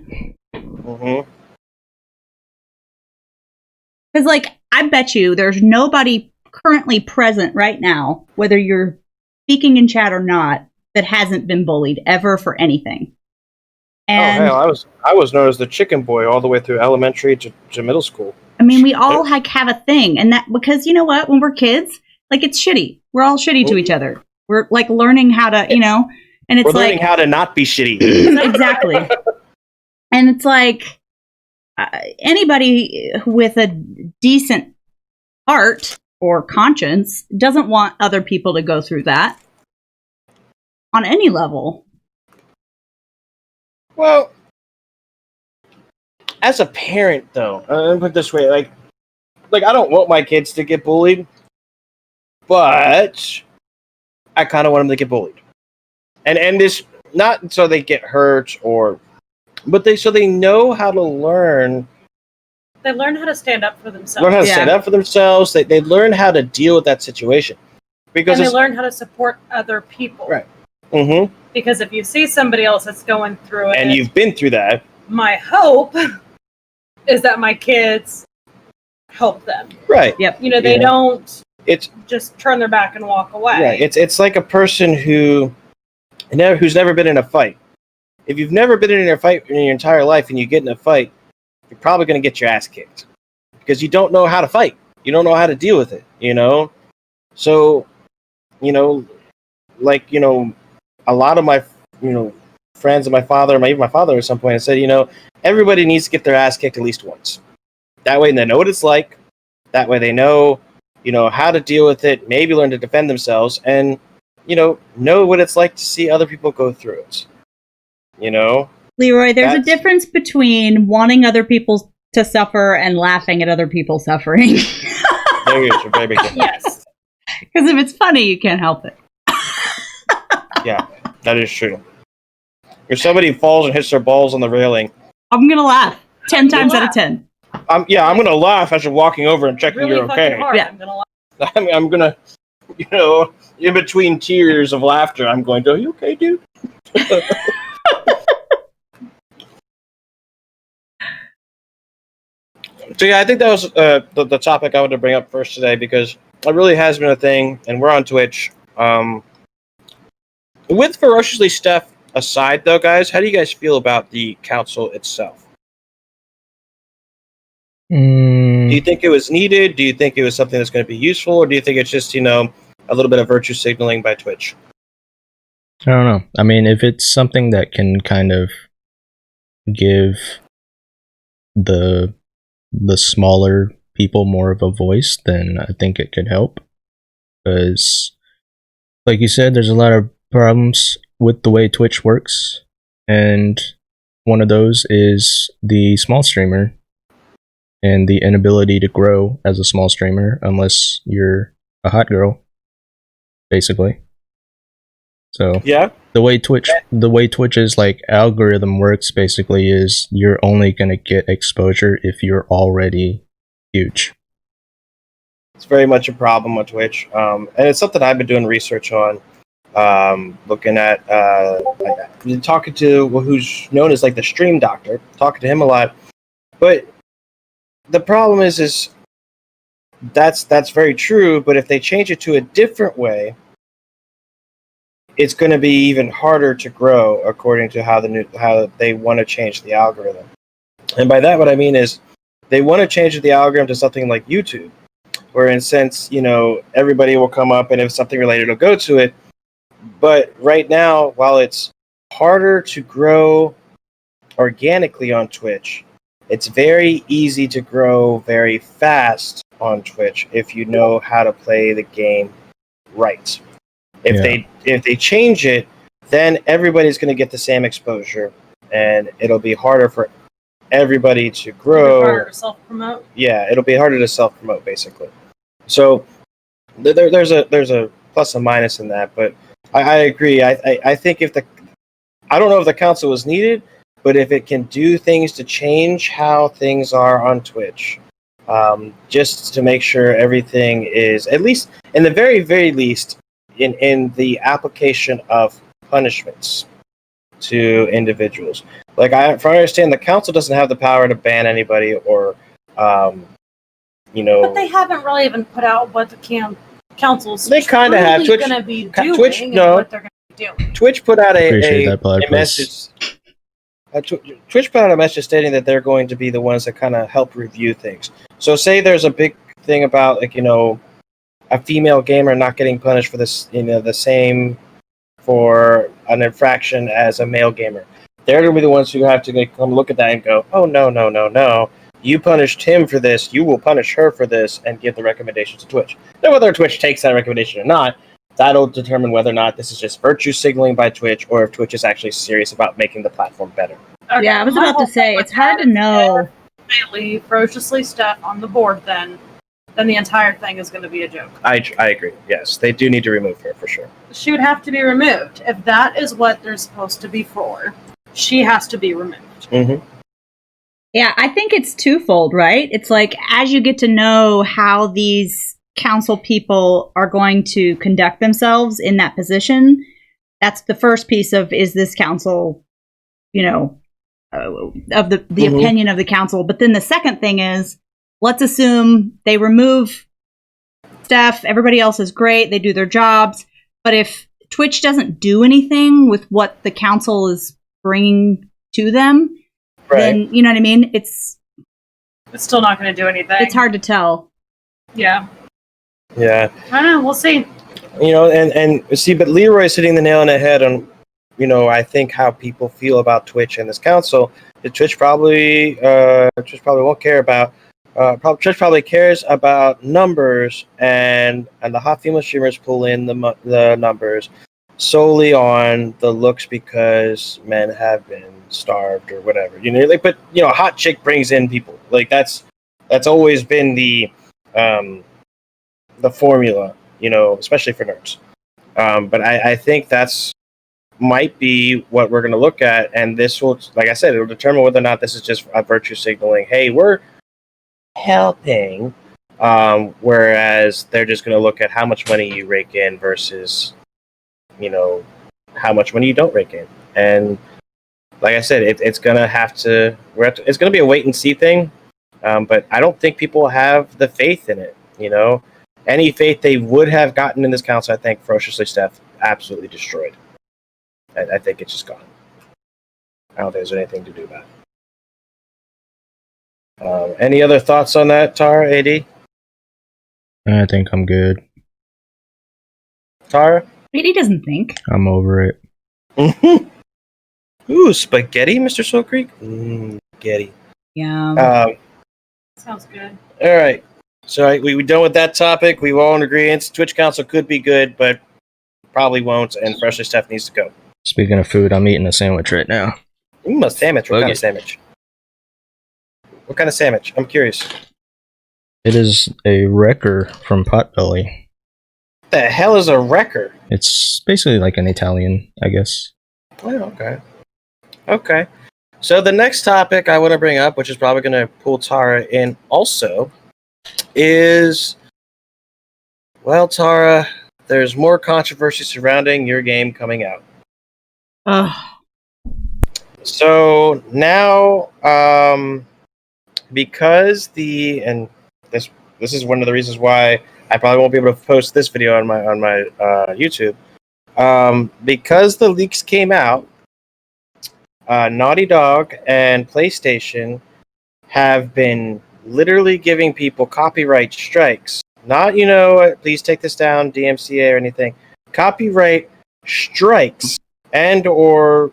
Because, like, I bet you there's nobody currently present right now, whether you're speaking in chat or not, that hasn't been bullied ever for anything. And, hell, I was known as the chicken boy all the way through elementary to middle school. I mean, we all have a thing, and that because you know what, when we're kids, like it's shitty. We're all shitty to each other. We're like learning how to, you know, and it's we're learning how to not be shitty. Exactly. And it's like anybody with a decent heart or conscience doesn't want other people to go through that on any level. Well, as a parent, though, let me put it this way: like I don't want my kids to get bullied, but I kind of want them to get bullied, and this not so they get hurt but so they know how to learn. They learn how to stand up for themselves. Learn how to stand up for themselves. They learn how to deal with that situation, because and they learn how to support other people. Right. Mm-hmm. Because if you see somebody else that's going through it, and you've been through that, my hope is that my kids help them. Right. Yep. You know, they don't just turn their back and walk away. Right. It's like a person who's never been in a fight. If you've never been in a fight in your entire life and you get in a fight, you're probably going to get your ass kicked because you don't know how to fight. You don't know how to deal with it, you know? So, you know, like, you know, a lot of my, you know, friends and my father, even my father at some point, said, you know, everybody needs to get their ass kicked at least once. That way they know what it's like. That way they know, you know, how to deal with it, maybe learn to defend themselves, and, you know what it's like to see other people go through it. You know? Leroy, there's a difference between wanting other people to suffer and laughing at other people suffering. There you go, very big difference. Yes. Because if it's funny, you can't help it. Yeah, that is true. If somebody falls and hits their balls on the railing, I'm going to laugh 10 times out of 10. I'm going to laugh as you're walking over and checking really you're okay. Hard. Yeah. I'm going to laugh. I'm going to, you know, in between tears of laughter, I'm going to, are you okay, dude? So yeah, I think that was the topic I wanted to bring up first today, because it really has been a thing, and we're on Twitch. With Ferociously Steph aside, though, guys, how do you guys feel about the council itself? Do you think it was needed? Do you think it was something that's going to be useful? Or do you think it's just, you know, a little bit of virtue signaling by Twitch? I don't know. I mean, if it's something that can kind of give the smaller people more of a voice, then I think it could help. Because, like you said, there's a lot of problems with the way Twitch works. And one of those is the small streamer and the inability to grow as a small streamer unless you're a hot girl, basically. So yeah, the way Twitch's like algorithm works basically is you're only gonna get exposure if you're already huge. It's very much a problem with Twitch, and it's something I've been doing research on. Looking at talking to who's known as like the stream doctor, talking to him a lot. But the problem is that's very true. But if they change it to a different way, it's going to be even harder to grow, according to how they want to change the algorithm. And by that, what I mean is they want to change the algorithm to something like YouTube, where in sense, you know, everybody will come up, and if something related will go to it. But right now, while it's harder to grow organically on Twitch, It's very easy to grow very fast on Twitch if you know how to play the game right. If they change it, then everybody's going to get the same exposure, and it'll be harder for everybody to grow. Harder to self-promote. Yeah, it'll be harder to self-promote, basically. So there's a plus and minus in that, but I agree. I think I don't know if the council was needed, but if it can do things to change how things are on Twitch, just to make sure everything is, at least in the very, very least, in the application of punishments to individuals. Like, if I understand, the council doesn't have the power to ban anybody or, But they haven't really even put out what the council's they kind of have. Twitch going to be doing Twitch, and no. what they're going to be doing. Twitch put out a place. message. Twitch put out a message stating that they're going to be the ones that kind of help review things. So, say there's a big thing about, like, a female gamer not getting punished for this, the same for an infraction as a male gamer. They're going to be the ones who have to come look at that and go, oh, no. You punished him for this. You will punish her for this, and give the recommendation to Twitch. Now, whether Twitch takes that recommendation or not, that'll determine whether or not this is just virtue signaling by Twitch, or if Twitch is actually serious about making the platform better. Okay, Yeah, I was about to say, it's hard to know. If they leave ferociously Steph on the board, then the entire thing is going to be a joke. I agree. Yes, they do need to remove her for sure. She would have to be removed. If that is what they're supposed to be for, she has to be removed. Mm-hmm. Yeah, I think it's twofold, right? It's like, as you get to know how these council people are going to conduct themselves in that position, that's the first piece of, is this council, of the opinion of the council. But then the second thing is, let's assume they remove Steph, everybody else is great, they do their jobs, but if Twitch doesn't do anything with what the council is bringing to them, then, you know what I mean? It's still not going to do anything. It's hard to tell. Yeah. Yeah. I don't know. We'll see. And see, but Leroy's hitting the nail on the head on, I think how people feel about Twitch and this council. Twitch probably won't care about. Twitch probably cares about numbers, and the hot female streamers pull in the numbers solely on the looks because men have been starved or whatever. A hot chick brings in people. Like, that's always been the formula, especially for nerds. But I think that's might be what we're going to look at, and this will, like I said, it'll determine whether or not this is just a virtue signaling. Hey, we're helping, whereas they're just going to look at how much money you rake in versus, how much money you don't rake in. And like I said, it's going to have to. It's going to be a wait and see thing. But I don't think people have the faith in it. Any faith they would have gotten in this council, I think Ferociously Steph absolutely destroyed. I think it's just gone. I don't think there's anything to do about it. Any other thoughts on that, Tara, AD? I think I'm good. Tara? He doesn't think. I'm over it. Ooh, spaghetti, Mr. Soul Creek? Spaghetti. Yeah. Sounds good. All right. So we done with that topic. We were all in agreement. Twitch Council could be good, but probably won't, and Freshly Steph needs to go. Speaking of food, I'm eating a sandwich right now. A sandwich? What kind of sandwich? What kind of sandwich? I'm curious. It is a wrecker from Potbelly. What the hell is a wrecker? It's basically like an Italian, I guess. Oh, okay. So the next topic I want to bring up, which is probably going to pull Tara in also, is, well, Tara, there's more controversy surrounding your game coming out. So now, because this is one of the reasons why I probably won't be able to post this video on my YouTube, because the leaks came out. Naughty Dog and PlayStation have been literally giving people copyright strikes. Not, please take this down, DMCA or anything. Copyright strikes and or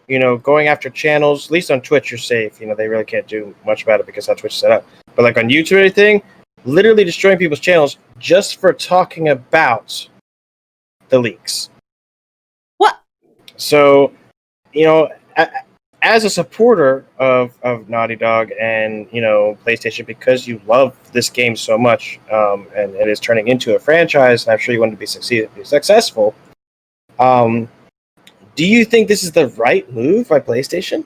going after channels. At least on Twitch, you're safe. They really can't do much about it because how Twitch is set up. But like on YouTube or anything, literally destroying people's channels just for talking about the leaks. What? So, as a supporter of Naughty Dog and PlayStation, because you love this game so much, and it is turning into a franchise, and I'm sure you want to be successful. Do you think this is the right move by PlayStation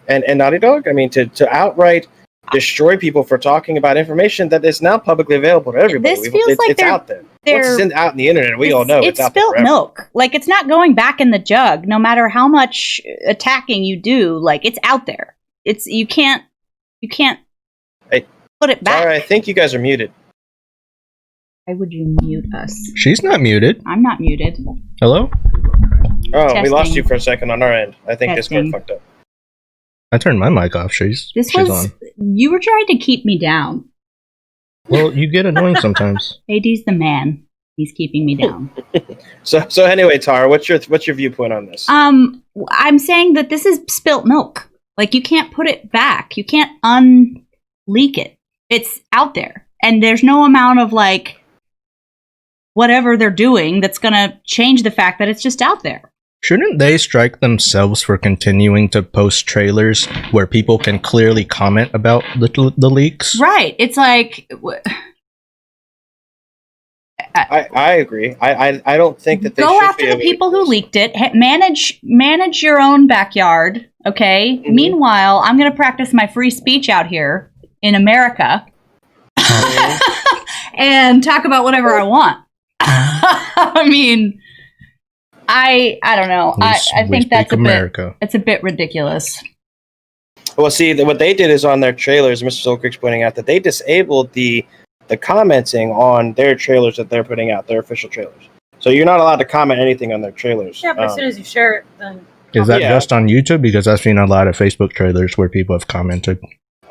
and Naughty Dog? I mean, to outright destroy people for talking about information that is now publicly available to everybody. This feels like it's out there. Once it's out in the internet, we all know it's out spilt there milk. Like, it's not going back in the jug. No matter how much attacking you do, like, it's out there. You can't put it back. All right, I think you guys are muted. Why would you mute us? She's not muted. I'm not muted. Hello? Oh, Testing. we lost you for a second on our end. I think Testing. Discord fucked up. I turned my mic off. She's on. You were trying to keep me down. Well, you get annoying sometimes. AD's the man. He's keeping me down. So anyway, Tara, what's your viewpoint on this? I'm saying that this is spilt milk. Like, you can't put it back. You can't unleak it. It's out there. And there's no amount of, like, whatever they're doing that's going to change the fact that it's just out there. Shouldn't they strike themselves for continuing to post trailers where people can clearly comment about the leaks? Right. It's like... I agree. I don't think that they go should after the people who leaked it. Manage your own backyard, okay? Mm-hmm. Meanwhile, I'm going to practice my free speech out here in America and talk about whatever I want. I mean, I don't know. I think that's a bit ridiculous. Well, see, what they did is on their trailers, Mr. Soul Creek's pointing out that they disabled the commenting on their trailers that they're putting out, their official trailers. So you're not allowed to comment anything on their trailers. Yeah, but as soon as you share it, then... Is that just on YouTube? Because I've seen a lot of Facebook trailers where people have commented.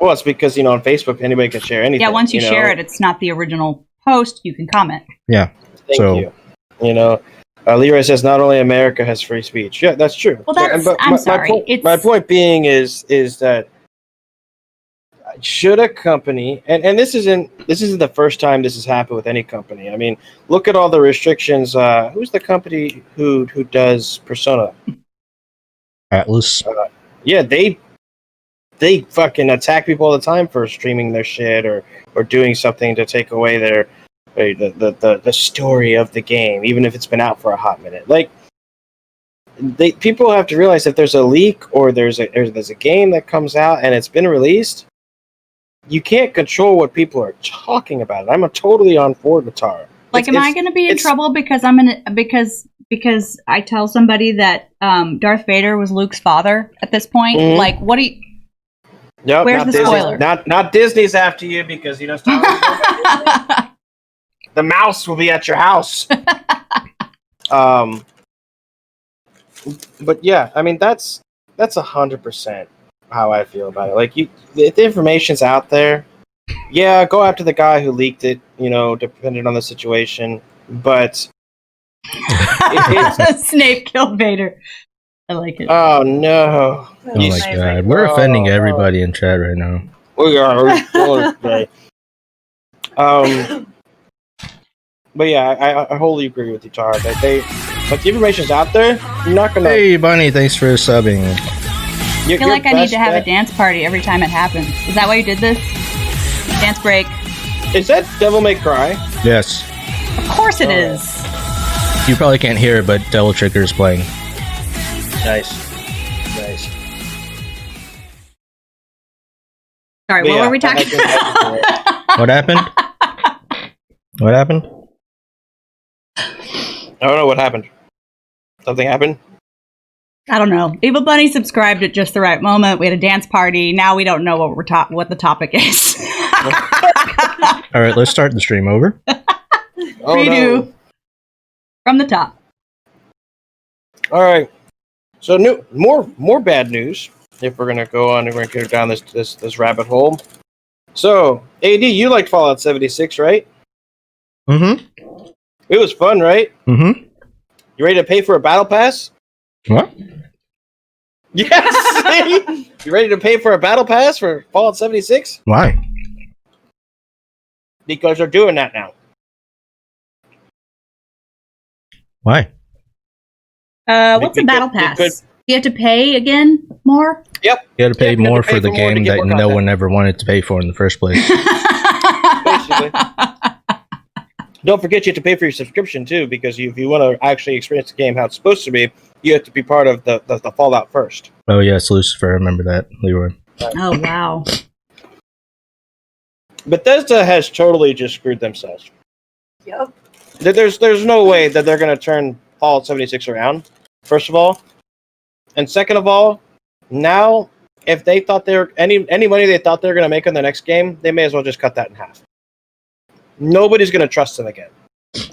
Well, it's because, on Facebook, anybody can share anything. Yeah, once you share it, it's not the original post, you can comment. Yeah. Thank you. Leroy says not only America has free speech. Yeah, that's true. Well, I'm sorry. My point being is that should a company, and this isn't the first time this has happened with any company. I mean, look at all the restrictions. Who's the company who does Persona? Atlas. Yeah, they fucking attack people all the time for streaming their shit or doing something to take away the story of the game, even if it's been out for a hot minute. Like, people have to realize if there's a leak or there's a game that comes out and it's been released, you can't control what people are talking about. I'm totally on board with Tara. Like, am I going to be in trouble because because I tell somebody that Darth Vader was Luke's father at this point? Mm-hmm. Like, what do you? Nope, where's the spoiler? Not Disney's after you because Star Wars. The mouse will be at your house. But yeah, I mean that's 100% how I feel about it. Like, if the information's out there, yeah, go after the guy who leaked it. Depending on the situation, but Snape killed Vader. I like it. Oh no! Oh my god, we're offending everybody in chat right now. We are. Okay. But yeah, I wholly agree with you, Tara. That the information's out there. You're not gonna. Hey, Bunny, thanks for subbing. I feel like I need to have a dance party every time it happens. Is that why you did this? Dance break. Is that Devil May Cry? Yes. Of course it is. You probably can't hear it, but Devil Trigger is playing. Nice. Sorry, what were we talking about? What happened? What happened? I don't know what happened. Something happened? I don't know. Evil Bunny subscribed at just the right moment. We had a dance party. Now we don't know what the topic is. All right, let's start the stream over. Redo. No. From the top. All right. So more bad news. If we're gonna go on and we're gonna go down this rabbit hole. So, AD, you liked Fallout 76, right? Mm-hmm. It was fun, right? Mm-hmm. You ready to pay for a battle pass? What? Yes. See? You ready to pay for a battle pass for Fallout 76? Why? Because they're doing that now. Why? What's a battle pass? You have to pay again more? Yep. You had to pay more for the more to game get that more no content. one ever wanted to pay for in the first place. Basically. Don't forget you have to pay for your subscription too, because if you want to actually experience the game how it's supposed to be, you have to be part of the Fallout first. Oh yes, Lucifer. I remember that, Leroy. Oh wow. Bethesda has totally just screwed themselves. Yep. There's no way that they're going to turn Fallout 76 around, first of all. And second of all, now, if they thought they were any money they thought they were going to make on the next game, they may as well just cut that in half. Nobody's going to trust them again.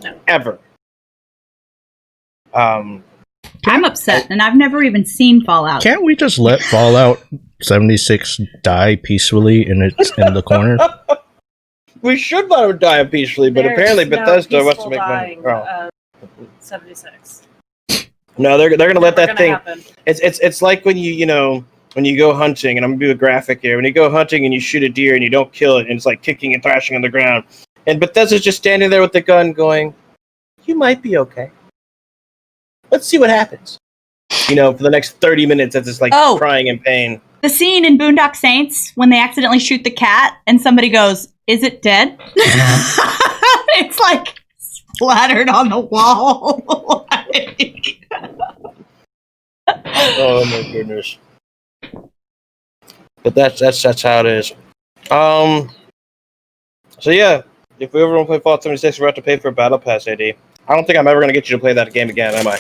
No. Ever. I'm upset, and I've never even seen Fallout. Can't we just let Fallout 76 die peacefully in the corner? We should let them die peacefully, but apparently Bethesda wants to make money. 76. No, they're going to let that thing. Happen. It's like when you go hunting, and I'm going to do a graphic here. When you go hunting and you shoot a deer and you don't kill it, and it's like kicking and thrashing on the ground, and Bethesda's just standing there with the gun, going, "You might be okay. Let's see what happens." For the next 30 minutes, it's just like crying in pain. The scene in Boondock Saints when they accidentally shoot the cat and somebody goes, "Is it dead?" It's like splattered on the wall. Oh my goodness! But that's how it is. So yeah, if we ever want to play Fallout 76, we have to pay for a battle pass. AD. I don't think I'm ever going to get you to play that game again, am I?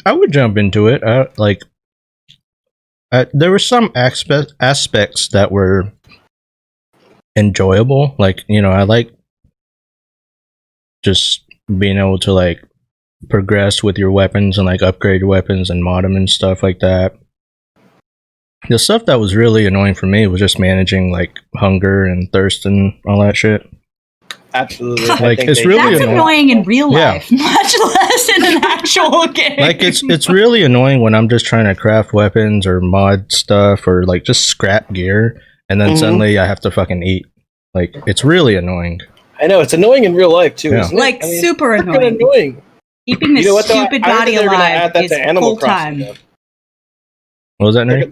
I would jump into it. There were some aspects that were enjoyable. Like, I like just being able to like progress with your weapons and like upgrade your weapons and mod them and stuff like that. The stuff that was really annoying for me was just managing like hunger and thirst and all that shit. Absolutely. Like, it's really That's annoying in real life, much less in an actual game. Like, it's really annoying when I'm just trying to craft weapons or mod stuff or like just scrap gear, and then suddenly I have to fucking eat. Like, it's really annoying. I know, it's annoying in real life too, isn't it? Like, super annoying. Keeping this stupid body alive is full time. What was that, Neri?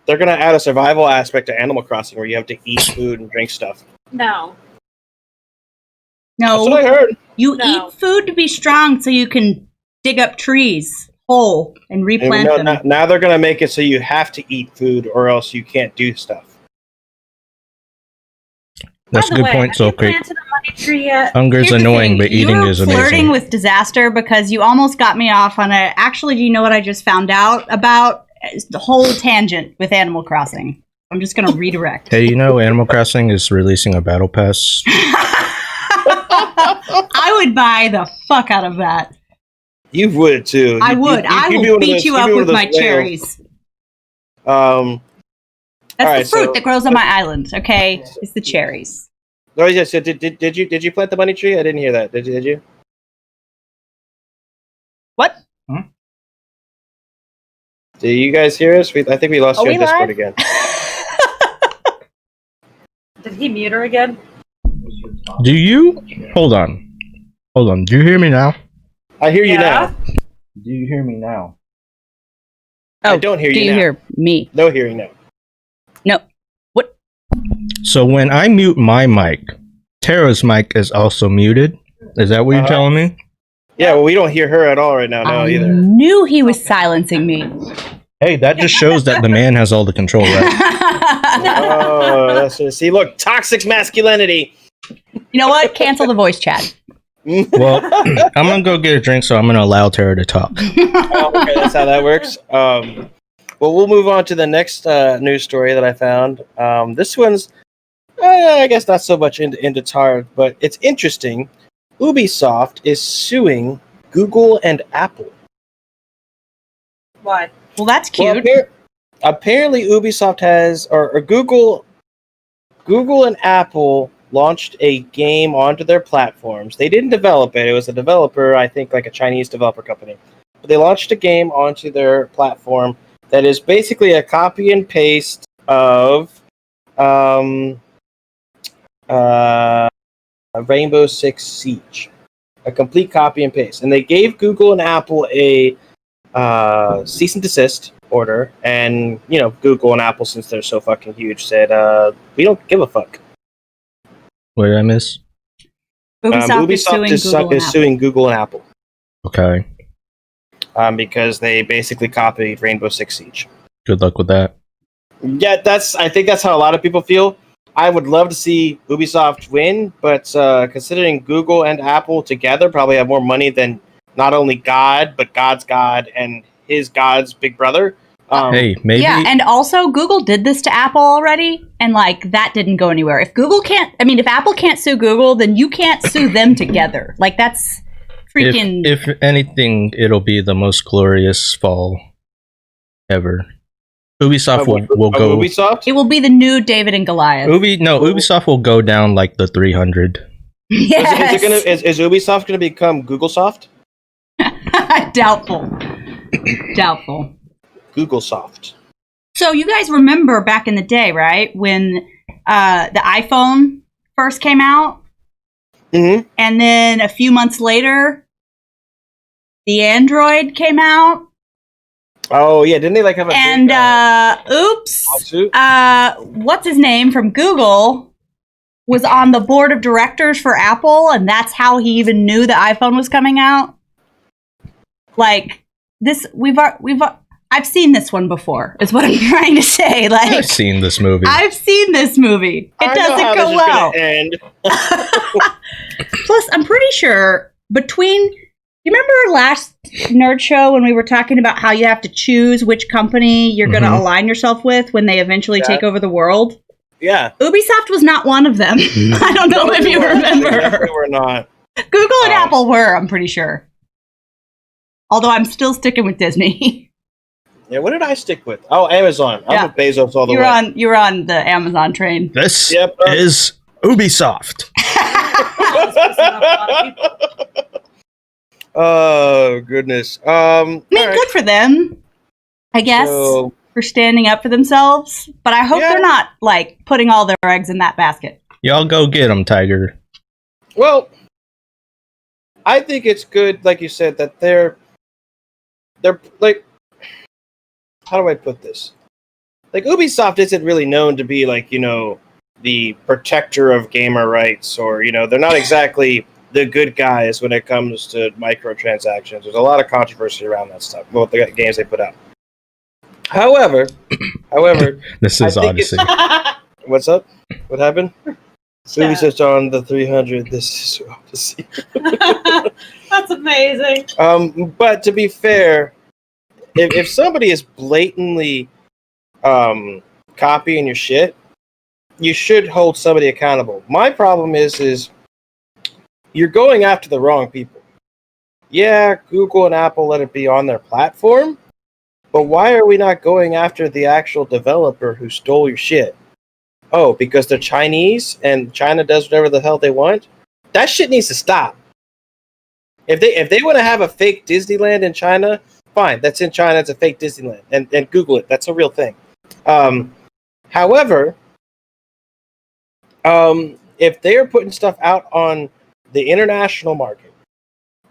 They're going to add a survival aspect to Animal Crossing where you have to eat food and drink stuff. No. No, that's what I heard. You eat food to be strong so you can dig up trees whole and replant them. Now they're going to make it so you have to eat food or else you can't do stuff. That's a good point, Soul Creek. Hunger's annoying, but eating is amazing. You're flirting with disaster because you almost got me off on a... Actually, do you know what I just found out about? The whole tangent with Animal Crossing. I'm just going to redirect. Hey, Animal Crossing is releasing a battle pass. I would buy the fuck out of that. You would too. I would. I will beat you up with my cherries. That's the fruit that grows on my island. Okay, it's the cherries. Oh yeah. So did you plant the bunny tree? I didn't hear that. Did you? What? Do you guys hear us? I think we lost you on Discord again. Did he mute her again? Do you? Hold on. Do you hear me now? I hear you now. Do you hear me now? Oh, I don't hear you now. Do you hear me? No hearing now. No. What? So when I mute my mic, Tara's mic is also muted. Is that what you're telling me? Yeah, well, we don't hear her at all right now. No, either. I knew he was silencing me. Hey, that just shows that the man has all the control, right? Oh, that's just, see, look, toxic masculinity. You know what? Cancel the voice chat. Well, I'm gonna go get a drink, so I'm gonna allow Tara to talk. Okay, that's how that works. Well, we'll move on to the next news story that I found. This one's, I guess, not so much into Tara, but it's interesting. Ubisoft is suing Google and Apple. Why? Well, that's cute. Well, apparently, Ubisoft has, or Google and Apple launched a game onto their platforms. They didn't develop it. It was a developer, I think, like a Chinese developer company. they launched a game onto their platform that is basically a copy and paste of Rainbow Six Siege, a complete copy and paste. And they gave Google and Apple a cease and desist order, and Google and Apple, since they're so fucking huge, said we don't give a fuck. What did I miss? Ubisoft is suing Google and Apple. Okay. Because they basically copied Rainbow Six Siege. Good luck with that. Yeah, I think that's how a lot of people feel. I would love to see Ubisoft win, but considering Google and Apple together probably have more money than not only God, but God's God and his God's big brother. Hey, maybe. Yeah, and also Google did this to Apple already, and that didn't go anywhere. If Apple can't sue Google, then you can't sue them together. That's freaking. If anything, it'll be the most glorious fall ever. Ubisoft will go. Ubisoft? It will be the new David and Goliath. Ubisoft will go down like the 300. Yes. Is Ubisoft going to become Googlesoft? Doubtful. Googlesoft. So you guys remember back in the day, right, when the iPhone first came out? Mm-hmm. And then a few months later, the Android came out. Oh yeah, didn't they have a and lawsuit? What's his name from Google was on the board of directors for Apple, and that's how he even knew the iPhone was coming out. I've seen this one before, is what I'm trying to say. I've seen this movie. It doesn't go well. Plus, I'm pretty sure you remember last Nerd Show when we were talking about how you have to choose which company you're going to align yourself with when they eventually take over the world? Yeah. Ubisoft was not one of them. I don't know if you remember. They definitely were not. Google and Apple were, I'm pretty sure. Although I'm still sticking with Disney. Yeah, what did I stick with? Oh, Amazon. I'm with Bezos all the way. You're on the Amazon train. This is Ubisoft. Oh, goodness. Good for them, I guess, for standing up for themselves. But I hope they're not, putting all their eggs in that basket. Y'all go get them, Tiger. Well, I think it's good, like you said, that they're how do I put this? Ubisoft isn't really known to be the protector of gamer rights, or they're not exactly the good guys when it comes to microtransactions. There's a lot of controversy around that stuff. Well, the games they put out. However, this is Odyssey. What's up? What happened? Ubisoft on the 300. This is Odyssey. That's amazing. But to be fair, if somebody is blatantly copying your shit, you should hold somebody accountable. My problem is you're going after the wrong people. Yeah, Google and Apple let it be on their platform, but why are we not going after the actual developer who stole your shit? Oh, because they're Chinese and China does whatever the hell they want? That shit needs to stop. If they want to have a fake Disneyland in China, fine. That's in China. It's a fake Disneyland. And Google it. That's a real thing. However, if they're putting stuff out on the international market,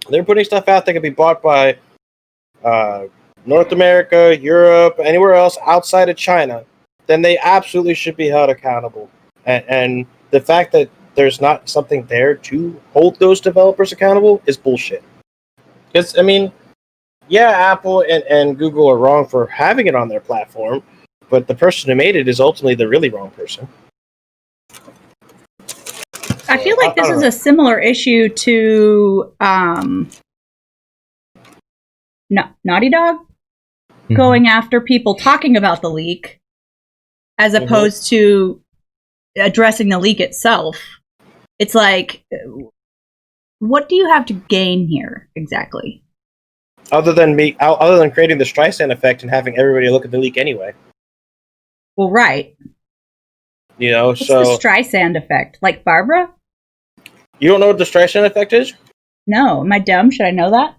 they're putting stuff out that can be bought by North America, Europe, anywhere else outside of China, then they absolutely should be held accountable. And the fact that there's not something there to hold those developers accountable is bullshit. Because, Apple and Google are wrong for having it on their platform, but the person who made it is ultimately the really wrong person. I feel like this is a similar issue to Naughty Dog going after people talking about the leak as opposed to addressing the leak itself. It's what do you have to gain here exactly? Other than creating the Streisand effect and having everybody look at the leak anyway. Well, right. What's the Streisand effect? Like Barbara? You don't know what the Streisand effect is? No. Am I dumb? Should I know that?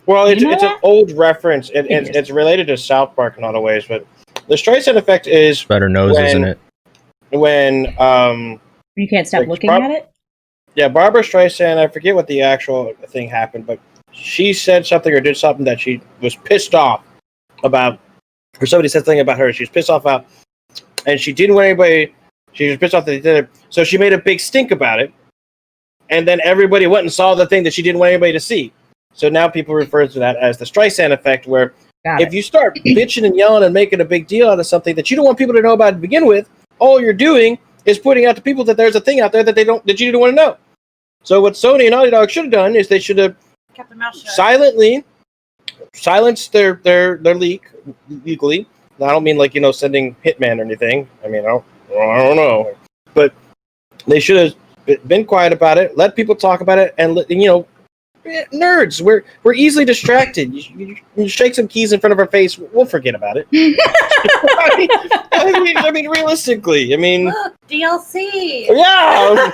Well, it's You know an that? old reference. It's related to South Park in a lot of ways, but the Streisand effect is Better nose, isn't it? when You can't stop like, looking at it? yeah, Barbara Streisand, I forget what the actual thing happened, but she said something or did something that she was pissed off about, or somebody said something about her. She was pissed off about, and she didn't want anybody. She was pissed off that they did it, so she made a big stink about it, and then everybody went and saw the thing that she didn't want anybody to see. So now people refer to that as the Streisand effect, where if you start bitching and yelling and making a big deal out of something that you don't want people to know about to begin with, all you're doing is pointing out to people that there's a thing out there that you didn't want to know. So what Sony and Naughty Dog should have done is they should have Kept their mouth shut. silently silenced their leak legally. Now, I don't mean like sending Hitman or anything. I mean I don't know, but they should have been quiet about it, let people talk about it, and nerds, we're easily distracted. You shake some keys in front of our face, we'll forget about it. I mean, realistically, Look, DLC. yeah.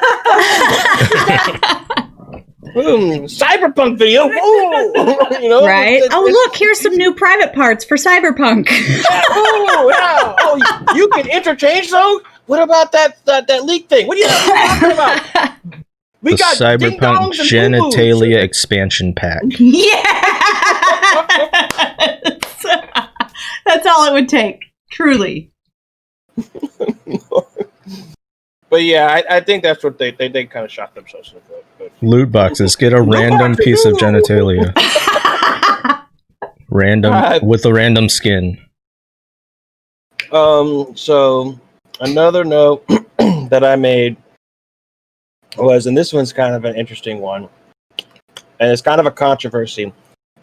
Cyberpunk video. Right? Look, here's some new private parts for Cyberpunk. You can interchange those. What about that leak thing? What are you talking about? We The got Cyberpunk genitalia expansion pack. Yes! That's all it would take. Truly. But yeah, I think that's what they kind of shot themselves in the foot. But Loot boxes. Get a random piece of genitalia. Random with a random skin. So another note that I made was, and this one's kind of an interesting one, and it's kind of a controversy.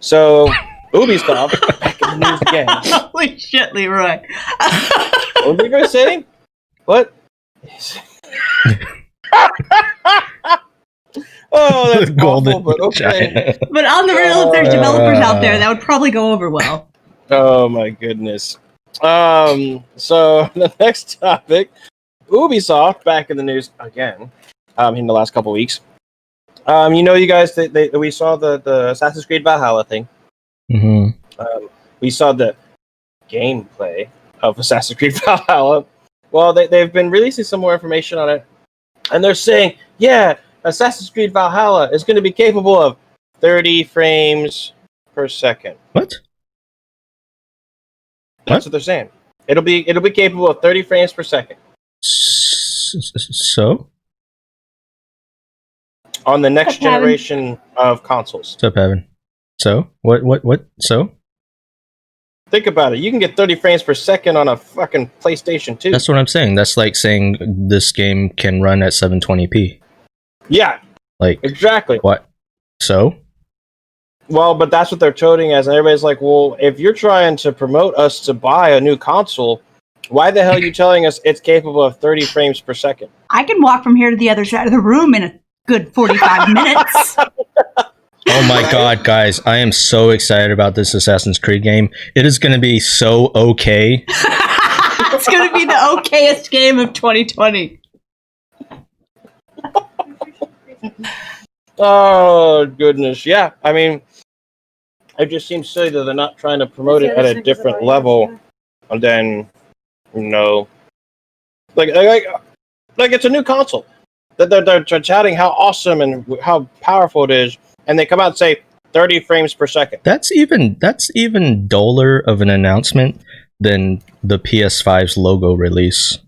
So Ubisoft back in the news again. Holy shit, Leroy. What were you going to say? What? Oh, that's golden, but okay. But on the real, if there's developers out there, that would probably go over well. Oh my goodness. So the next topic, Ubisoft back in the news again. In the last couple weeks. You guys, we saw the Assassin's Creed Valhalla thing. Mm-hmm. We saw the gameplay of Assassin's Creed Valhalla. Well, they've been releasing some more information on it, and they're saying, yeah, Assassin's Creed Valhalla is going to be capable of 30 frames per second. What? That's what they're saying. It'll be capable of 30 frames per second. So? On the next generation of consoles. What's up, Evan? So? What? So? Think about it. You can get 30 frames per second on a fucking PlayStation 2. That's what I'm saying. That's like saying this game can run at 720p. Yeah. Like, exactly. What? So? Well, but that's what they're touting as, and everybody's like, well, if you're trying to promote us to buy a new console, why the hell are you telling us it's capable of 30 frames per second? I can walk from here to the other side of the room in a good 45 minutes. Oh my god, guys, I am so excited about this Assassin's Creed game. It is going to be so okay. It's going to be the okayest game of 2020. Oh, goodness. Yeah, I mean, it just seems silly that they're not trying to promote it at a different level than, like it's a new console. They're chatting how awesome and how powerful it is, and they come out and say 30 frames per second. That's even duller of an announcement than the PS5's logo release.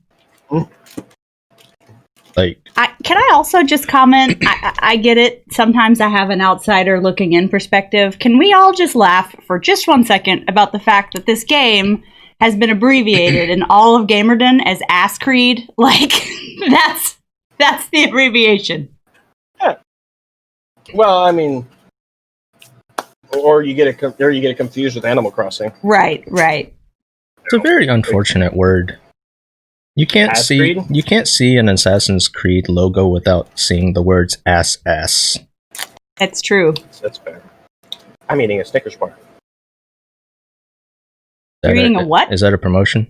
Can I also just comment? I get it. Sometimes I have an outsider looking in perspective. Can we all just laugh for just 1 second about the fact that this game has been abbreviated in all of Gamerdon as Ass Creed? Like, that's the abbreviation. Yeah. Well, I mean, or you get it confused with Animal Crossing. Right. It's a very unfortunate word. You can't see an Assassin's Creed logo without seeing the words ass. That's true. That's fair. I'm eating a Snickers bar. You're eating a what? Is that a promotion?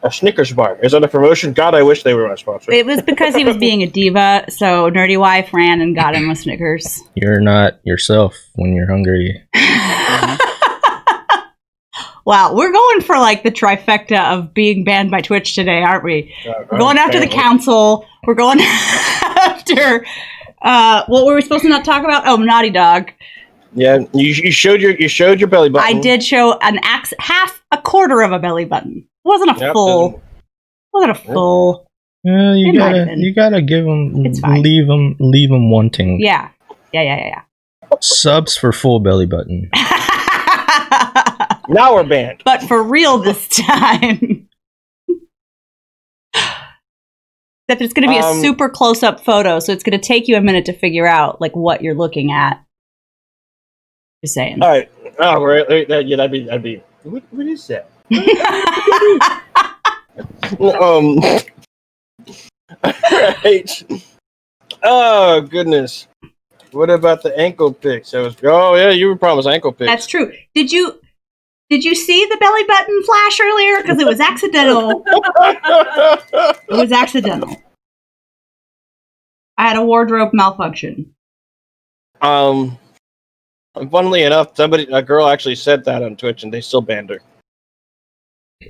A Snickers bar. Is that a promotion? God, I wish they were my sponsor. It was because he was being a diva, so Nerdy Wife ran and got him a Snickers. You're not yourself when you're hungry. Wow, we're going for like the trifecta of being banned by Twitch today, aren't we? We're going after the council. We're going after what were we supposed to not talk about? Oh, Naughty Dog. Yeah, you showed your belly button. I did show half a quarter of a belly button. It wasn't a full. Wasn't a full. Yeah, you gotta give them, leave them wanting. Yeah. Subs for full belly button. Now we're banned. But for real this time. Except it's going to be a super close-up photo, so it's going to take you a minute to figure out like what you're looking at. Just saying. All right. Oh, right. Yeah, that'd be. What is that? Right. Oh goodness. What about the ankle pics? Oh yeah, you were promised ankle pics. That's true. Did you see the belly button flash earlier? Because it was accidental. It was accidental. I had a wardrobe malfunction. Funnily enough, a girl actually said that on Twitch, and they still banned her.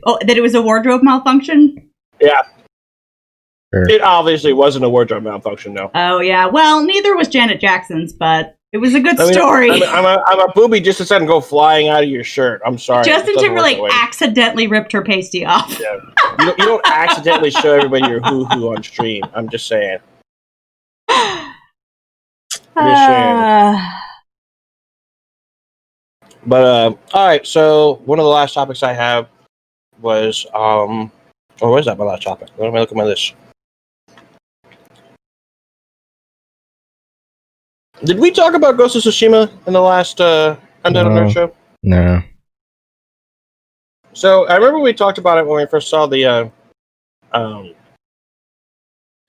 Oh, that it was a wardrobe malfunction? Yeah. Sure. It obviously wasn't a wardrobe malfunction, no. Oh yeah. Well, neither was Janet Jackson's, but it was a good story. I'm a booby just decided to go flying out of your shirt. I'm sorry. Justin Timberlake accidentally ripped her pasty off. Yeah. You don't accidentally show everybody your hoo-hoo on stream. I'm just saying. But all right, so one of the last topics I have was where's that my last topic? Let me look at my list. Did we talk about Ghost of Tsushima in the last Untitled Nerd show? No. So I remember we talked about it when we first saw the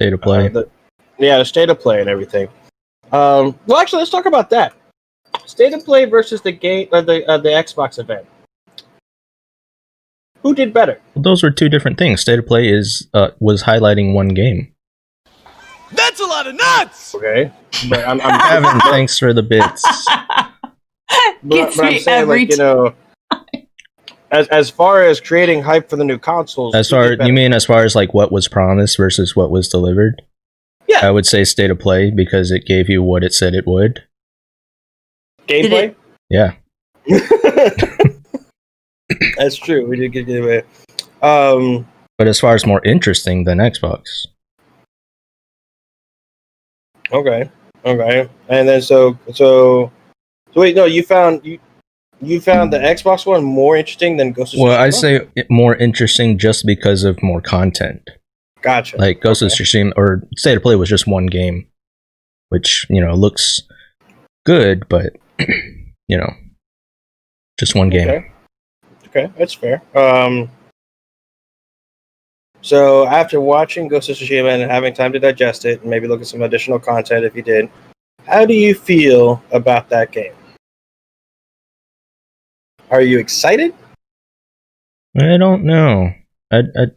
State of play. The state of play and everything. Well, actually, let's talk about that. State of play versus the game, the Xbox event. Who did better? Well, those were two different things. State of play was highlighting one game. That's a lot of nuts. Okay, but I'm Kevin, thanks for the bits. Gets me every like, as far as creating hype for the new consoles. You mean as far as like what was promised versus what was delivered? Yeah, I would say state of play because it gave you what it said it would. Gameplay? Yeah. That's true. We did get gameplay. But as far as more interesting than Xbox. Okay. And then so wait, no, you found the Xbox one more interesting than Ghost of Tsushima? Well, I say more interesting just because of more content. Gotcha. Like Ghost of Tsushima or State of Play was just one game, which, looks good, but just one game. Okay, that's fair. So after watching Ghost of Tsushima and having time to digest it and maybe look at some additional content if you did, how do you feel about that game? Are you excited? I don't know. I'd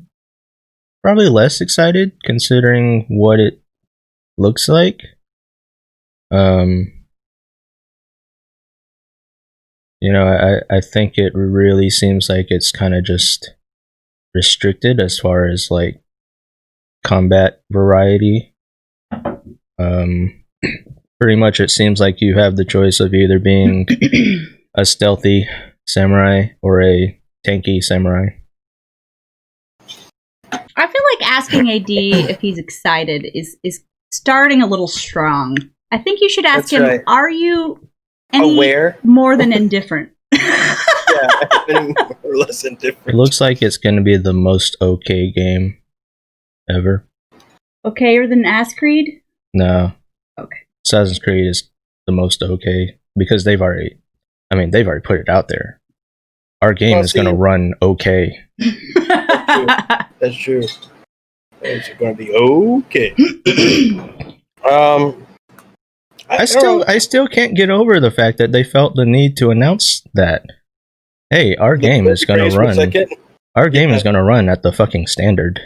probably less excited considering what it looks like. I think it really seems like it's kind of just restricted as far as like combat variety. Pretty much it seems like you have the choice of either being a stealthy samurai or a tanky samurai. I feel like asking AD if he's excited is starting a little strong. I think you should ask That's him, right. Are you any aware? More than indifferent? Yeah, more or less indifferent. It looks like it's going to be the most okay game ever. Okayer than Ass Creed? No. Okay. Assassin's Creed is the most okay because they've already put it out there. Our game is going to run okay. That's true. It's going to be okay. I still can't get over the fact that they felt the need to announce that. Hey, our game is going to run. Our game is gonna run at the fucking standard.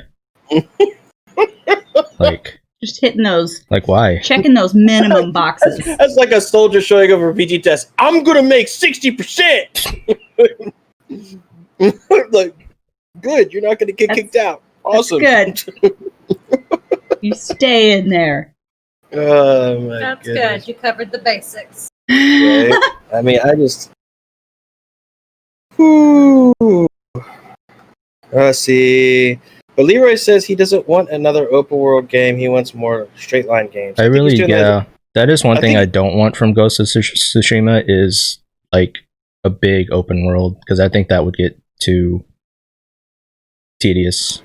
Like, just hitting those. Like, why? Checking those minimum boxes. That's like a soldier showing up for a PG test. I'm gonna make 60%. Like, good. You're not gonna get kicked out. Awesome. That's good. You stay in there. Oh my That's goodness. good. You covered the basics. Right? I mean, I just. Whew. Let's see. But Leroy says he doesn't want another open world game. He wants more straight line games. I really, that is one thing I don't want from Ghost of Tsushima is like a big open world, because I think that would get too tedious.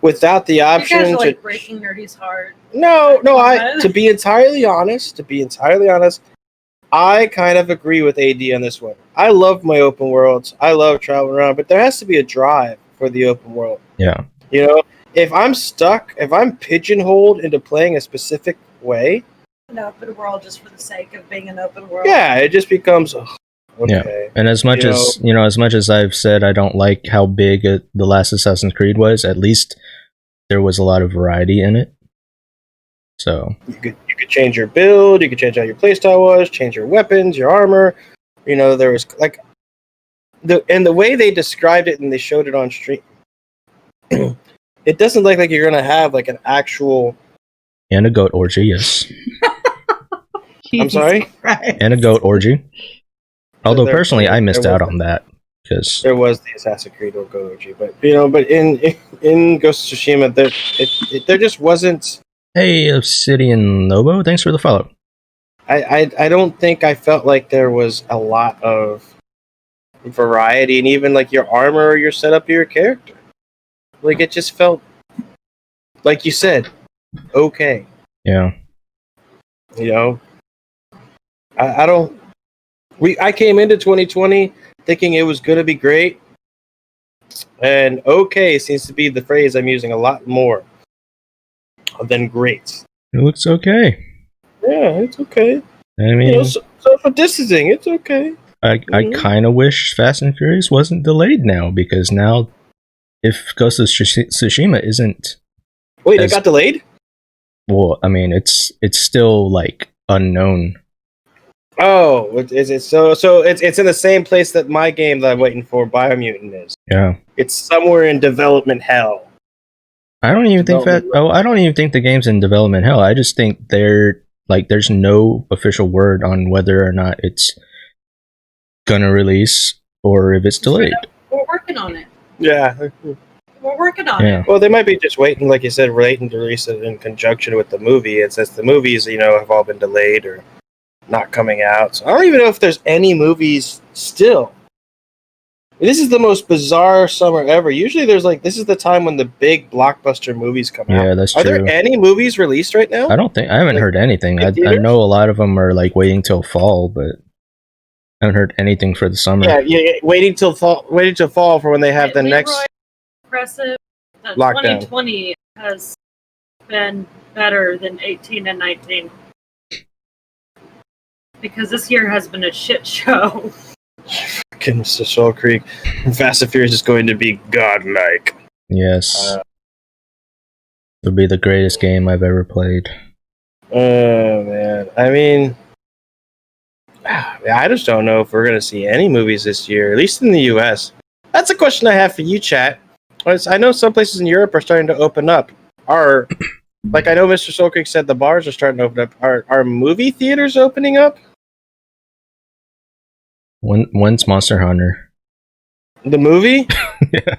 Without the You option guys are to like breaking Nerdy's heart. No, to be entirely honest, I kind of agree with AD on this one. I love my open worlds. I love traveling around, but there has to be a drive for the open world. Yeah. You know, if I'm stuck, if I'm pigeonholed into playing a specific way, An open world just for the sake of being an open world. yeah, it just becomes okay. Yeah. And as much as much as I've said I don't like how big the last Assassin's Creed was, at least there was a lot of variety in it. So you could change your build, you could change how your playstyle was, change your weapons, your armor. You know, there was like the way they described it and they showed it on stream. It doesn't look like you're gonna have like an actual and a goat orgy, yes. I'm sorry? Christ. And a goat orgy. Although personally, I missed out was on that because there was the Assassin's Creed or goat orgy, but in Ghost of Tsushima, there just wasn't. Hey, Obsidian Lobo, thanks for the follow. I don't think I felt like there was a lot of variety, and even like your armor or your setup of your character. Like it just felt, like you said, okay. Yeah. You know, I don't. I came into 2020 thinking it was going to be great, and okay seems to be the phrase I'm using a lot more than great. It looks okay. Yeah, it's okay. I mean, you know, so for distancing, it's okay. I kind of wish Fast and Furious wasn't delayed now, because now, if Ghost of Tsushima isn't, wait, it got delayed. Well, I mean, it's still like unknown. Oh, is it so it's in the same place that my game that I'm waiting for, Biomutant, is. Yeah, it's somewhere in development hell. I don't even think that. Oh, I don't even think the game's in development hell. I just think there's no official word on whether or not it's gonna release or if it's delayed. We're working on it. Yeah. We're working on it. Well, they might be just waiting, like you said, waiting to release it in conjunction with the movie. And since the movies, have all been delayed or not coming out, so I don't even know if there's any movies still. This is the most bizarre summer ever. Usually there's this is the time when the big blockbuster movies come out. Yeah, that's true. Are there any movies released right now? I haven't heard anything. I know a lot of them are waiting till fall, but I haven't heard anything for the summer. Yeah, waiting till fall for when they have the next impressive. Lockdown. 2020 has been better than 18 and 19. Because this year has been a shit show. Fucking Mr. Soul Creek. Fast and Furious is going to be godlike. Yes. It'll be the greatest game I've ever played. Oh, man. I mean, I just don't know if we're going to see any movies this year, at least in the US. That's a question I have for you, chat. I know some places in Europe are starting to open up. I know Mr. Soul Creek said the bars are starting to open up. Are movie theaters opening up? When's Monster Hunter? The movie? Yeah.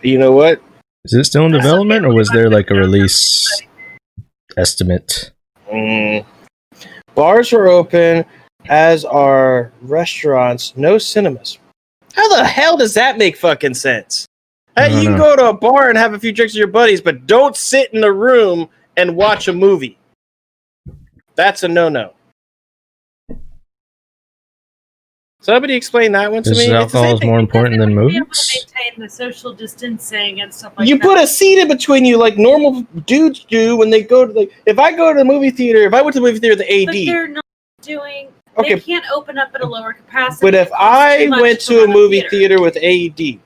You know what? Is it still in development, or was there a release estimate? Bars are open, as are restaurants. No cinemas. How the hell does that make fucking sense? Hey, you can go to a bar and have a few drinks with your buddies, but don't sit in a room and watch a movie. That's a no-no. Somebody explain that one to me. Alcohol is more important than movies? Maintain the social distancing and stuff like that. You put a seat in between you like normal dudes do when they go to if I go to the movie theater, if I went to the movie theater with the AD. But they're not doing Okay, They can't open up at a lower capacity. but if It costs I too much went to a run movie theater with AED,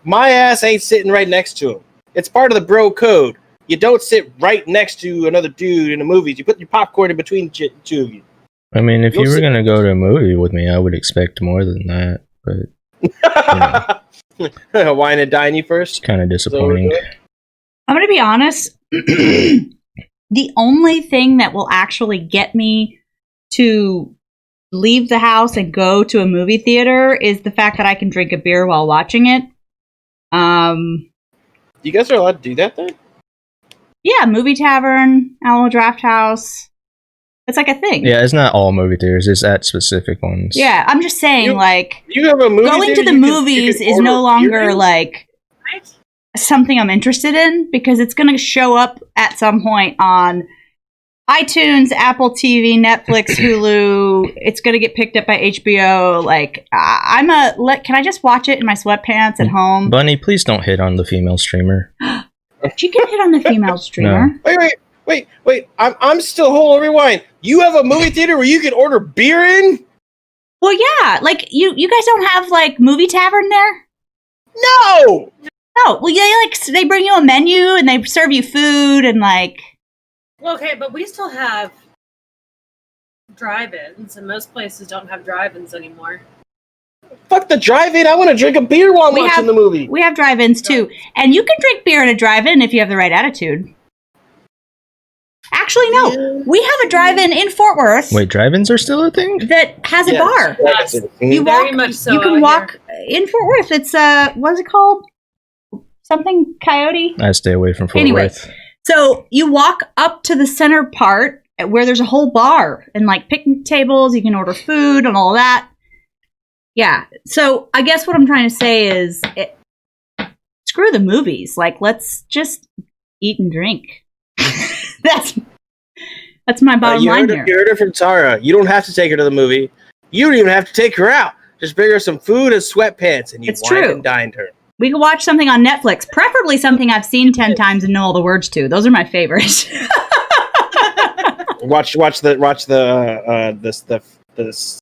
my ass ain't sitting right next to him. It's part of the bro code. You don't sit right next to another dude in the movies. You put your popcorn in between the two of you. I mean, if You'll you were sit- gonna go to a movie with me, I would expect more than that. But Wine and dine you it's first. kind of disappointing. I'm going to be honest. The only thing that will actually get me to leave the house and go to a movie theater is the fact that I can drink a beer while watching it. You guys are allowed to do that then? Yeah, movie tavern, Alamo Draft House. It's like a thing. Yeah, it's not all movie theaters. It's at specific ones. Yeah, I'm just saying, You have a movie going theater to the you movies can is order no beer longer in? like Right? something I'm interested in because it's going to show up at some point on iTunes, Apple TV, Netflix, Hulu. It's going to get picked up by HBO. Like, can I just watch it in my sweatpants at home? Bunny, please don't hit on the female streamer. She can hit on the female streamer. No. Wait. I'm still hold on, rewind. You have a movie theater where you can order beer in? Well, yeah. Like, you guys don't have, like, movie tavern there? No! Oh, well, yeah, like, they bring you a menu and they serve you food and, like... Well, okay, but we still have drive-ins, and most places don't have drive-ins anymore. Fuck the drive-in. I want to drink a beer while I'm watching the movie. We have drive-ins, too. And you can drink beer at a drive-in if you have the right attitude. Actually, no. We have a drive-in in Fort Worth. Wait, drive-ins are still a thing? That has a bar. Yes. You Very walk. much so You can out walk in Fort Worth. It's what is it called? Something Coyote. I stay away from Fort Anyway. Worth. So you walk up to the center part where there's a whole bar and like picnic tables. You can order food and all that. Yeah. So I guess what I'm trying to say is, screw the movies. Like, let's just eat and drink. That's my bottom line here. You heard it from Tara. You don't have to take her to the movie. You don't even have to take her out. Just bring her some food and sweatpants, and you wine and dined her. We could watch something on Netflix, preferably something I've seen 10 times and know all the words to. Those are my favorites. watch the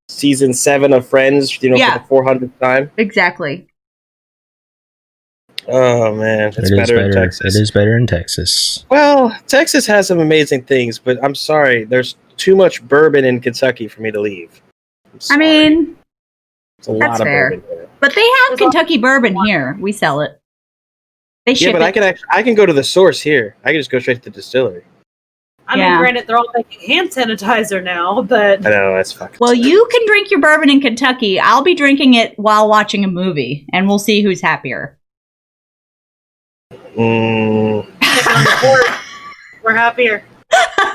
season 7 of Friends. For the 400th time. Exactly. Oh man, it's better in Texas. It is better in Texas. Well, Texas has some amazing things, but I'm sorry, there's too much bourbon in Kentucky for me to leave. I mean, it's a lot of bourbon here. But they have Kentucky bourbon here. We sell it. They ship it. I can go to the source here. I can just go straight to the distillery. I mean, granted, they're all making hand sanitizer now, but I know that's fucking. Well, you can drink your bourbon in Kentucky. I'll be drinking it while watching a movie, and we'll see who's happier. Sticking on the porch. We're happier.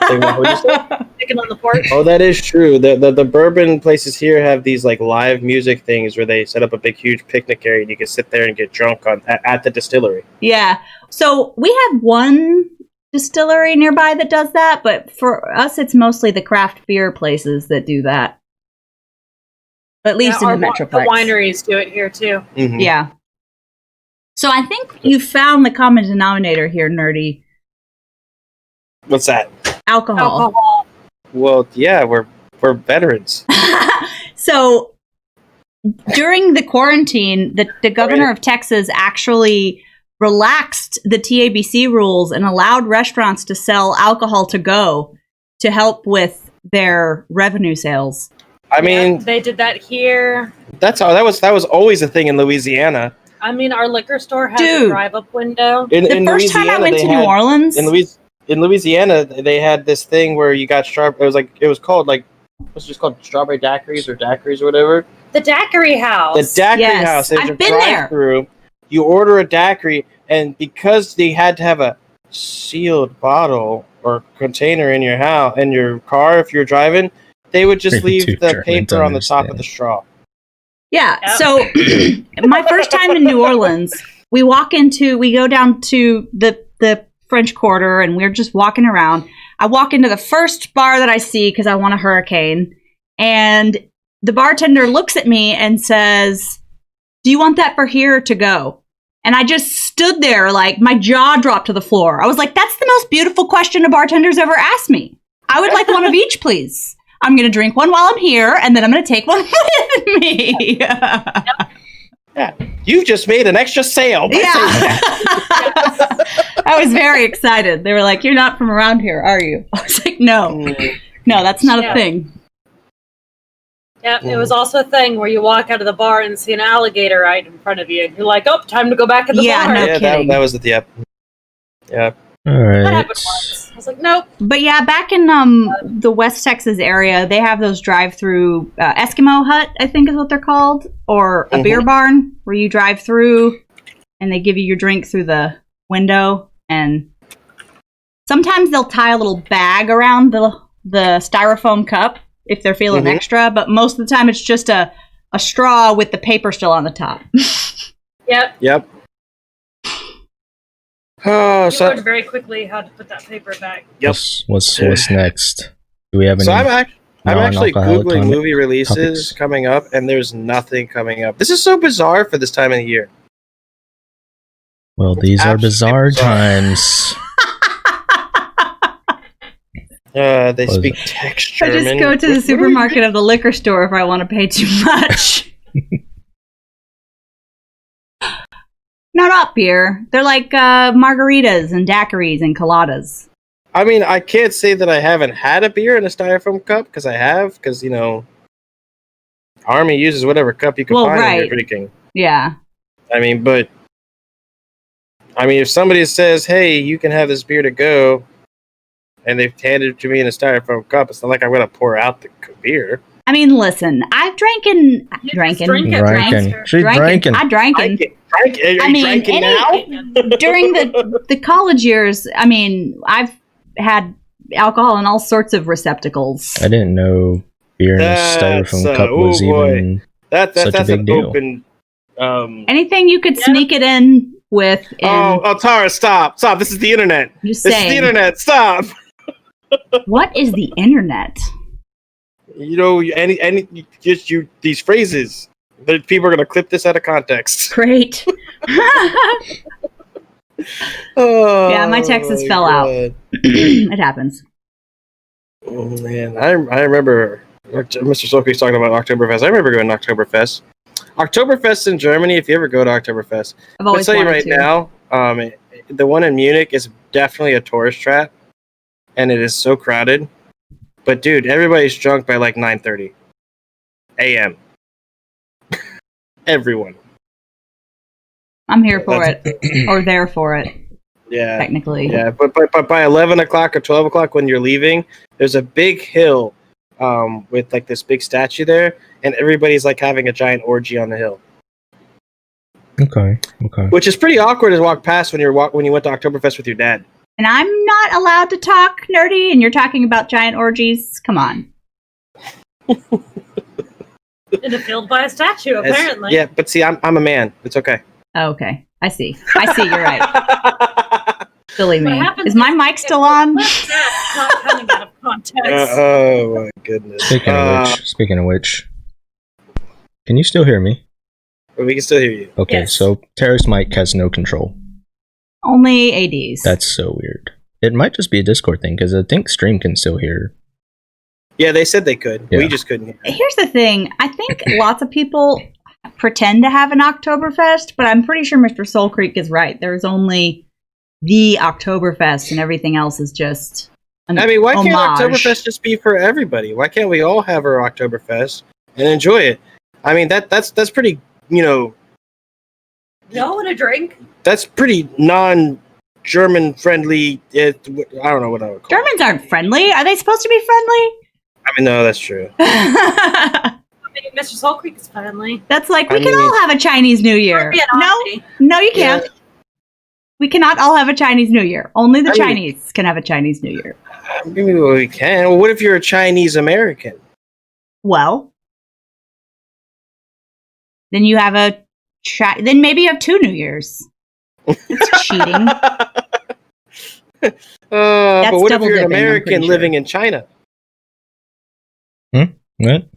Sticking on the porch. Oh, that is true. The bourbon places here have these like live music things where they set up a big, huge picnic area, and you can sit there and get drunk at the distillery. Yeah. So we have one distillery nearby that does that, but for us, it's mostly the craft beer places that do that. At least in the Metroplex. The wineries do it here too. Mm-hmm. Yeah. So I think you found the common denominator here, Nerdy. What's that? Alcohol. Well, yeah, we're veterans. So during the quarantine, the governor of Texas actually relaxed the TABC rules and allowed restaurants to sell alcohol to go to help with their revenue sales. I mean, they did that here. That was always a thing in Louisiana. I mean, our liquor store has a drive-up window. The first time I went to New Orleans, in Louisiana, they had this thing where you got strawberry. It was called strawberry daiquiris or daiquiris or whatever. The daiquiri house. The daiquiri house. There's I've been there. You order a daiquiri, and because they had to have a sealed bottle or container in your house, in your car, if you're driving, they would just leave the paper on the top of the straw. Yeah. Yep. So my first time in New Orleans, we go down to the French Quarter, and we're just walking around. I walk into the first bar that I see because I want a hurricane, and the bartender looks at me and says, "Do you want that for here or to go?" And I just stood there like my jaw dropped to the floor. I was like, "That's the most beautiful question a bartender's ever asked me. I would like one of each, please." I'm going to drink one while I'm here, and then I'm going to take one with me. Yeah, you've just made an extra sale. Yeah. I was very excited. They were like, "You're not from around here, are you?" I was like, "No, that's not a thing." Yep, it was also a thing where you walk out of the bar and see an alligator right in front of you, and you're like, "Oh, time to go back in the bar." No kidding. That was the Yeah. All right. That happened once. I was like, "Nope." But yeah, back in the West Texas area, they have those drive-through Eskimo hut, I think is what they're called, or a beer barn where you drive through and they give you your drink through the window. And sometimes they'll tie a little bag around the styrofoam cup if they're feeling extra, but most of the time it's just a straw with the paper still on the top. Yep. Oh, You learned very quickly how to put that paper back. Yep. What's next? Do we have any? So I'm actually non-alcoholic Googling movie releases topics? coming up, and there's nothing coming up. This is so bizarre for this time of the year. Well, these are bizarre times. They speak text German. I just go to the supermarket of the liquor store if I want to pay too much. No, not beer. They're like margaritas and daiquiris and coladas. I mean, I can't say that I haven't had a beer in a styrofoam cup, because I have, because, Army uses whatever cup you can find when you're drinking. Yeah. I mean, if somebody says, hey, you can have this beer to go, and they've handed it to me in a styrofoam cup, it's not like I'm going to pour out the beer. I mean, listen, I've drank. I drank. During the college years, I mean, I've had alcohol in all sorts of receptacles. I didn't know beer in a styrofoam cup was even such a big deal. Open, anything you could sneak it in with. Oh, Tara, stop! This is the internet. This is the internet. Stop. What is the internet? These phrases. People are going to clip this out of context. Great. Yeah, my Texas fell out. It happens. Oh man, I remember Mr. Solke's talking about Oktoberfest. I remember going to Oktoberfest. Oktoberfest in Germany. If you ever go to Oktoberfest, I'll tell you right now, the one in Munich is definitely a tourist trap, and it is so crowded. But dude, everybody's drunk by like 9:30 a.m. Everyone. I'm here for it, or there for it. Yeah, technically. Yeah, but by 11 o'clock or 12 o'clock when you're leaving, there's a big hill with like this big statue there, and everybody's like having a giant orgy on the hill. Okay. Which is pretty awkward to walk past when you went to Oktoberfest with your dad. And I'm not allowed to talk nerdy, and you're talking about giant orgies? Come on. In a field by a statue, apparently. Yeah, but see, I'm a man. It's okay. Oh, okay. I see. You're right. Silly me. Is my mic still on? Not coming out of context. Oh my goodness. Speaking of which, can you still hear me? We can still hear you. Okay, yes. So Tara's mic has no control. Only ADs. That's so weird. It might just be a Discord thing, because I think Stream can still hear. Yeah, they said they could. Yeah. We just couldn't hear. Here's the thing. I think lots of people pretend to have an Oktoberfest, but I'm pretty sure Mr. Soul Creek is right. There's only the Oktoberfest, and everything else is just an why can't homage. Oktoberfest just be for everybody? Why can't we all have our Oktoberfest and enjoy it? I mean, that's pretty, Y'all want a drink? That's pretty non-German friendly. I don't know what I would call Germans aren't friendly. Are they supposed to be friendly? I mean, no, that's true. I mean, Mr. Soul Creek is friendly. That's like, we can all have a Chinese New Year. No, you can't. Yeah. We cannot all have a Chinese New Year. Only the Chinese can have a Chinese New Year. Maybe we can. Well, what if you're a Chinese American? Well, then you have then maybe you have 2 New Years. It's cheating. But what if you're an American living in China? What?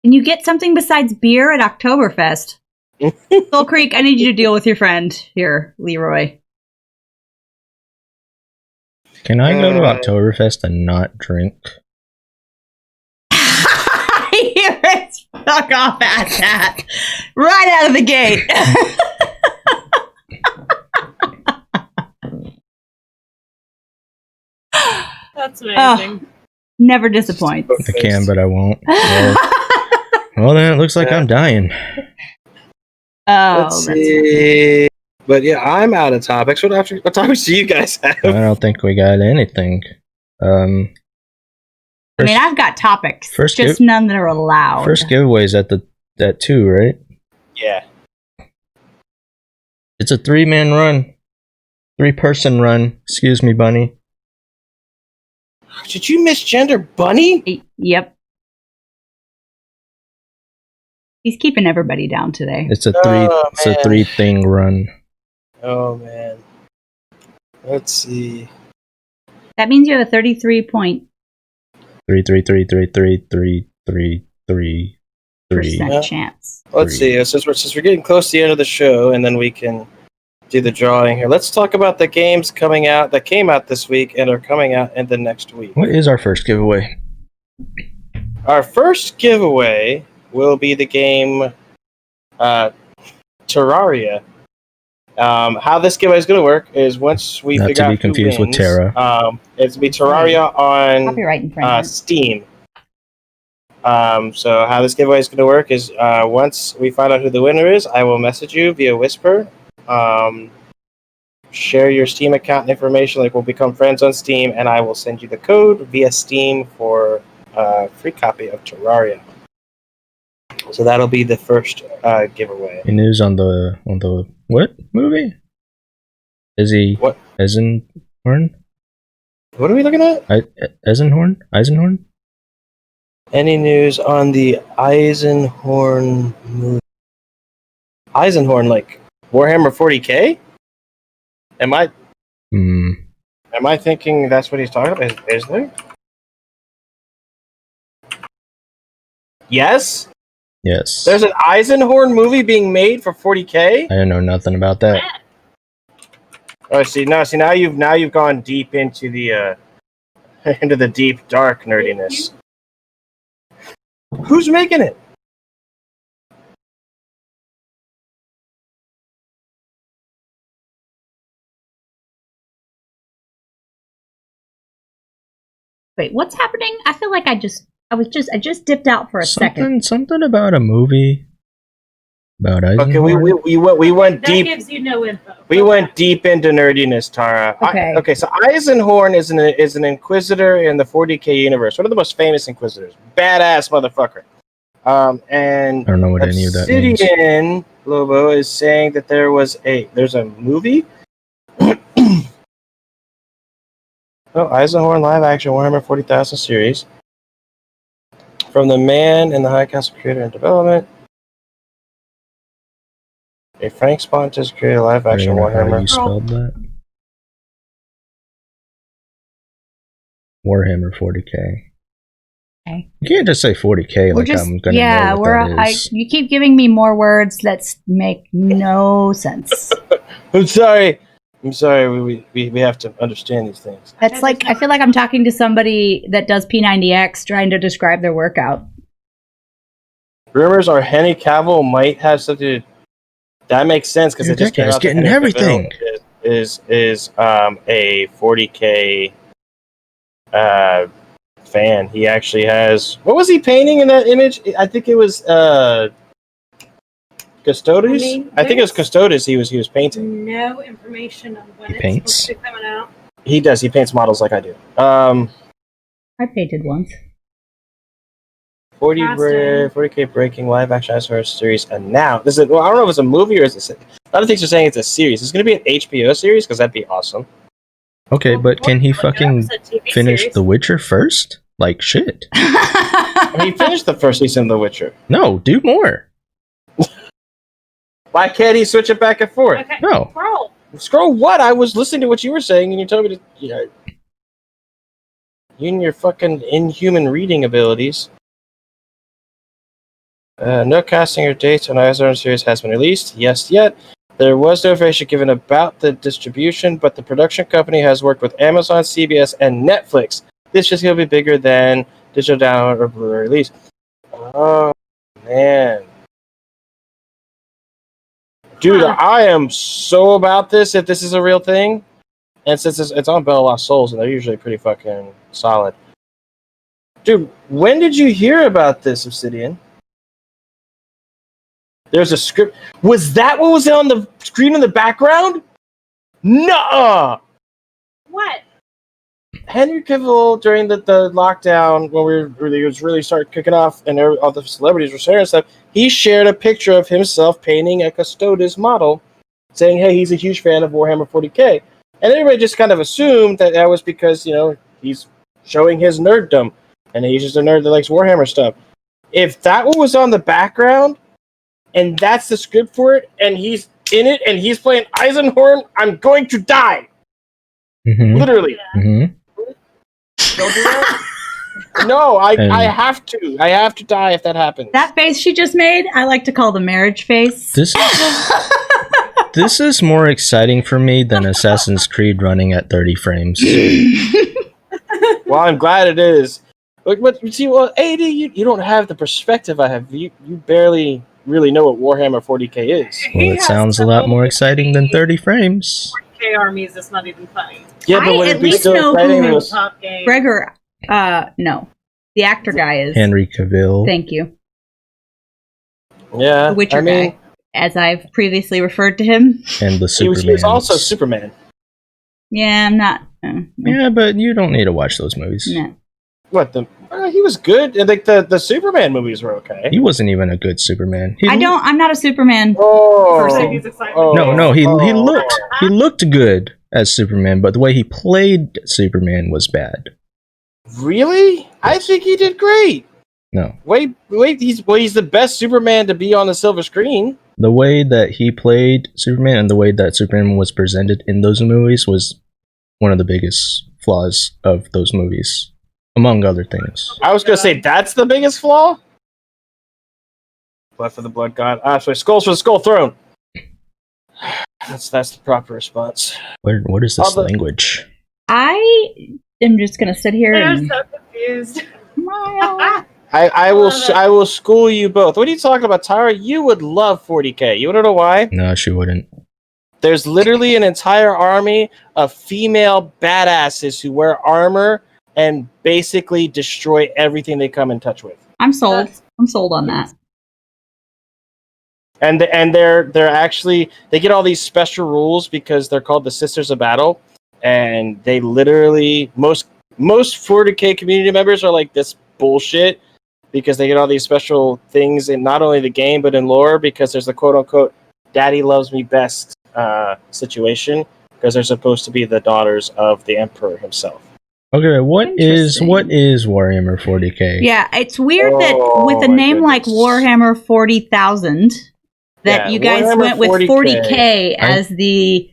Can you get something besides beer at Oktoberfest? Soul Creek, I need you to deal with your friend here, Leroy. Can I go to Oktoberfest and not drink? Fuck off at that. Right out of the gate. That's amazing. Never disappoints. I can, but I won't. Well, then it looks like I'm dying. Let's see. But yeah, I'm out of topics. What topics do you guys have? I don't think we got anything. I mean, I've got topics, just none that are allowed. First giveaways at 2, right? Yeah. It's a 3-man run. 3-person run. Excuse me, Bunny. Did you misgender Bunny? Yep. He's keeping everybody down today. It's a 3-thing run. Oh man. Let's see. That means you have a 33.3333333% 3 chance. Let's see. Since we're getting close to the end of the show, and then we can do the drawing here. Let's talk about the games that came out this week and are coming out in the next week. What is our first giveaway? Our first giveaway will be the game Terraria. How this giveaway is going to work is once we figure out who wins, with Terra. It's going to be Terraria on Steam. So how this giveaway is going to work is once we find out who the winner is, I will message you via Whisper. Share your Steam account information, like we'll become friends on Steam, and I will send you the code via Steam for a free copy of Terraria. So that'll be the first giveaway. Any news on the what movie? Is he what? Eisenhorn? What are we looking at? Eisenhorn? Any news on the Eisenhorn movie? Eisenhorn, like Warhammer 40K? Am I thinking that's what he's talking about? Is there? Yes? Yes. There's an Eisenhorn movie being made for 40K? I didn't know nothing about that. Oh, now you've gone deep into the into the deep dark nerdiness. Who's making it? Wait, what's happening? I feel like I just dipped out for a second. Something about a movie about Eisenhorn. Okay, we went deep. That gives you no info. We went deep into nerdiness, Tara. Okay. So Eisenhorn is an Inquisitor in the 40K universe. One of the most famous Inquisitors. Badass motherfucker. And I don't know what any of that means. Obsidian Lobo is saying that there's a movie. Eisenhorn live action Warhammer 40,000 series. From the man in the High Council creator and development. A Frank Spontis created live action Warhammer. How you spelled that? Warhammer 40K. Okay. You can't just say 40K like I'm gonna know what that is. You keep giving me more words that make no sense. I'm sorry. We have to understand these things. That's like, I feel like I'm talking to somebody that does P90X trying to describe their workout. Rumors are Henry Cavill might have something to... That makes sense because it just came out. Getting everything. Is a 40K fan. He actually has... What was he painting in that image? I think it was Custodes? I think it was Custodes he was painting. No information on when it's paints? supposed to be coming out. He does. He paints models like I do. I painted once. 40K breaking live action Eisenhorn series, and now I don't know if it's a movie or is it. A lot of things are saying it's a series. It's going to be an HBO series because that'd be awesome. Okay, but can he fucking finish The Witcher first? Like shit. He finished the first season of The Witcher. No, do more. Why can't he switch it back and forth? Okay. No. Scroll what? I was listening to what you were saying, and you told me to. You and your fucking inhuman reading abilities. No casting or dates on Eisenhorn series has been released. Yes, yet. There was no information given about the distribution, but the production company has worked with Amazon, CBS, and Netflix. This is going to be bigger than digital download or Blu-ray release. Oh, man. Dude, I am so about this if this is a real thing. And since it's on Bell Lost Souls, and they're usually pretty fucking solid. Dude, when did you hear about this, Obsidian? There's a script. Was that what was on the screen in the background? Nuh-uh! What? Henry Cavill, during the lockdown, when it was really started kicking off and all the celebrities were sharing stuff, he shared a picture of himself painting a Custodes model, saying, hey, he's a huge fan of Warhammer 40k. And everybody just kind of assumed that was because, he's showing his nerddom, and he's just a nerd that likes Warhammer stuff. If that one was on the background, and that's the script for it, and he's in it, and he's playing Eisenhorn, I'm going to die. Mm-hmm. Literally. Mm-hmm. Don't do that. No, I have to. I have to die if that happens. That face she just made, I like to call the marriage face. This is more exciting for me than Assassin's Creed running at 30 frames. Well, I'm glad it is. But you see, AD, you don't have the perspective I have. You barely really know what Warhammer 40k is. Well, it sounds a lot more exciting than 30 frames. 40k armies, it's not even funny. Yeah, but I would at it be least still know exciting? who Top game. Gregor, no. The actor guy is. Henry Cavill. Thank you. Yeah, The Witcher guy, as I've previously referred to him. And the Superman. He was also Superman. Yeah, I'm not. Yeah, but you don't need to watch those movies. No. What he was good. And like the Superman movies were okay. He wasn't even a good Superman. I'm not a Superman. Mercedes excitement. No, he looked good as Superman, but the way he played Superman was bad. Really? I think he did great. No. Wait, he's the best Superman to be on the silver screen. The way that he played Superman and the way that Superman was presented in those movies was one of the biggest flaws of those movies, among other things. I was gonna say that's the biggest flaw. Blood for the Blood God. Sorry, Skulls for the Skull Throne. That's the proper response. What is this language? I am just gonna sit here I'm and so confused. I will school you both. What are you talking about, Tyra? You would love 40k. You wanna know why? No, she wouldn't. There's literally an entire army of female badasses who wear armor and basically destroy everything they come in touch with. I'm sold. I'm sold on that. And they're actually, they get all these special rules because they're called the Sisters of Battle, and they literally most 40k community members are like this bullshit because they get all these special things in not only the game but in lore, because there's the quote unquote "Daddy loves me best" situation, because they're supposed to be the daughters of the Emperor himself. Okay, what is Warhammer 40k? Yeah, it's weird that with a name like Warhammer 40,000, that you guys Warhammer went with 40K. 40k as the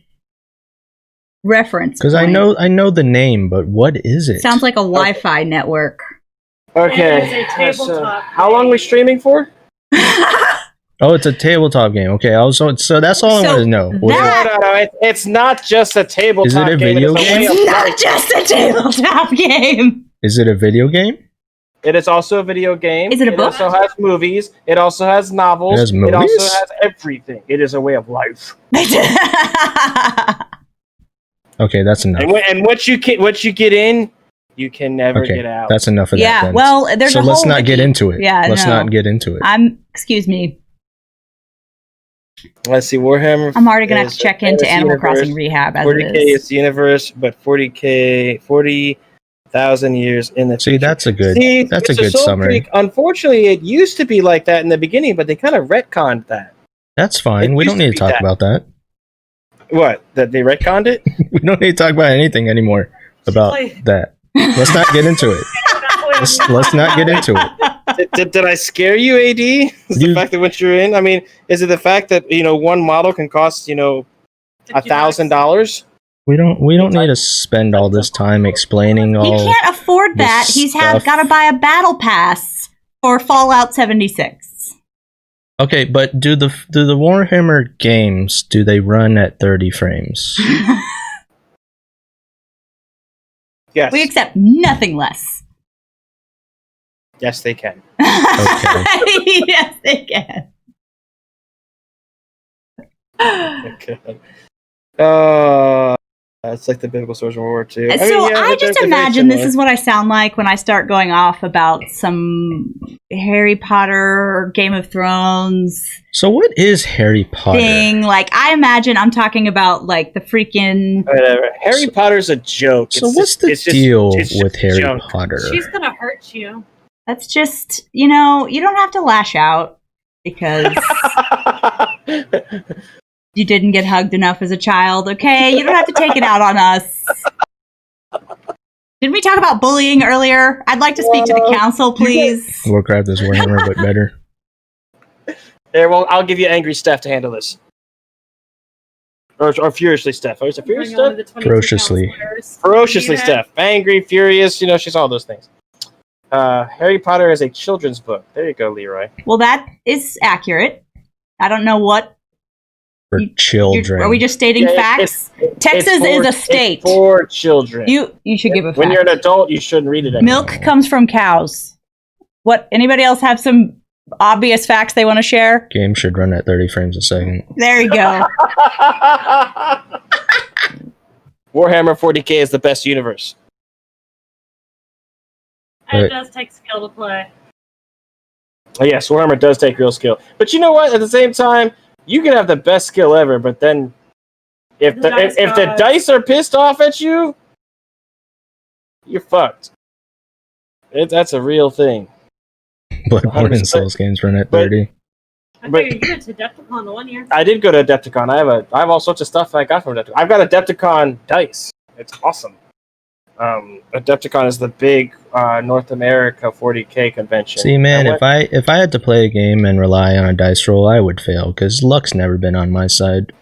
reference. Because I know the name, but what is it? Sounds like a Wi-Fi network. Okay, It is a so tabletop how long are we streaming for? Oh, it's a tabletop game. Okay, so that's all I want to know. No, it's not just a tabletop Is it a video game? It's not just a tabletop game. Is it a video game? It is also a video game. Is it a book? It also has movies. It also has novels. It has movies? It also has everything. It is a way of life. Okay, that's enough. And once you get in, you can never get out. That's enough of that. Yeah, then. well, there's so a whole let's not get wiki. into it. Yeah, let's no. not get into it. Excuse me. Let's see, Warhammer. I'm already gonna have to check into Animal Crossing Rehab as 40k it is. is the universe, but 40,000 years in the future. See, that's a good Soul summary. Creek, unfortunately, it used to be like that in the beginning, but they kind of retconned that. That's fine. We don't need to talk about that. What? That they retconned it? We don't need to talk about anything anymore about that. Let's not get into it. Let's not get into it. Did I scare you, AD? Is the fact that once you're in, I mean, is it the fact that one model can cost $1,000? We don't need to spend all this time explaining all. He can't afford that. He's got to buy a battle pass for Fallout 76. Okay, but do the Warhammer games, do they run at 30 frames? Yes. We accept nothing less. Yes, they can. Yes, they can. Okay. It's like the biblical stories of World War II. I just imagine this is what I sound like when I start going off about some Harry Potter or Game of Thrones. So what is Harry Potter? Thing. Like, I imagine I'm talking about like the freaking whatever. Harry Potter's a joke. So what's the deal with Harry Potter? She's gonna hurt you. That's just, you don't have to lash out because you didn't get hugged enough as a child, okay? You don't have to take it out on us. Didn't we talk about bullying earlier? I'd like to speak to the council, please. Warcraft is Warhammer, but better. There, well, I'll give you Angry Steph to handle this. Or Furiously Steph. Oh, is it Furious Steph? Ferociously. Ferociously Steph. Angry, furious, she's all those things. Harry Potter is a children's book. There you go, Leroy. Well, that is accurate. I don't know what. For children. Are we just stating facts? Texas is a state. It's for children. You should give a fact. When you're an adult, you shouldn't read it anymore. Milk comes from cows. What? Anybody else have some obvious facts they want to share? Game should run at 30 frames a second. There you go. Warhammer 40K is the best universe. It does take skill to play. Yes, Warhammer does take real skill. But you know what? At the same time, you can have the best skill ever, but then if the dice are pissed off at you, you're fucked. That's a real thing. Bloodborne and Souls games run at 30. I figured you went to Adepticon the one year. I did go to Adepticon. I have all sorts of stuff I got from Adepticon. I've got Adepticon dice. It's awesome. Adepticon is the big North America 40K convention. See, man, if I had to play a game and rely on a dice roll, I would fail because luck's never been on my side.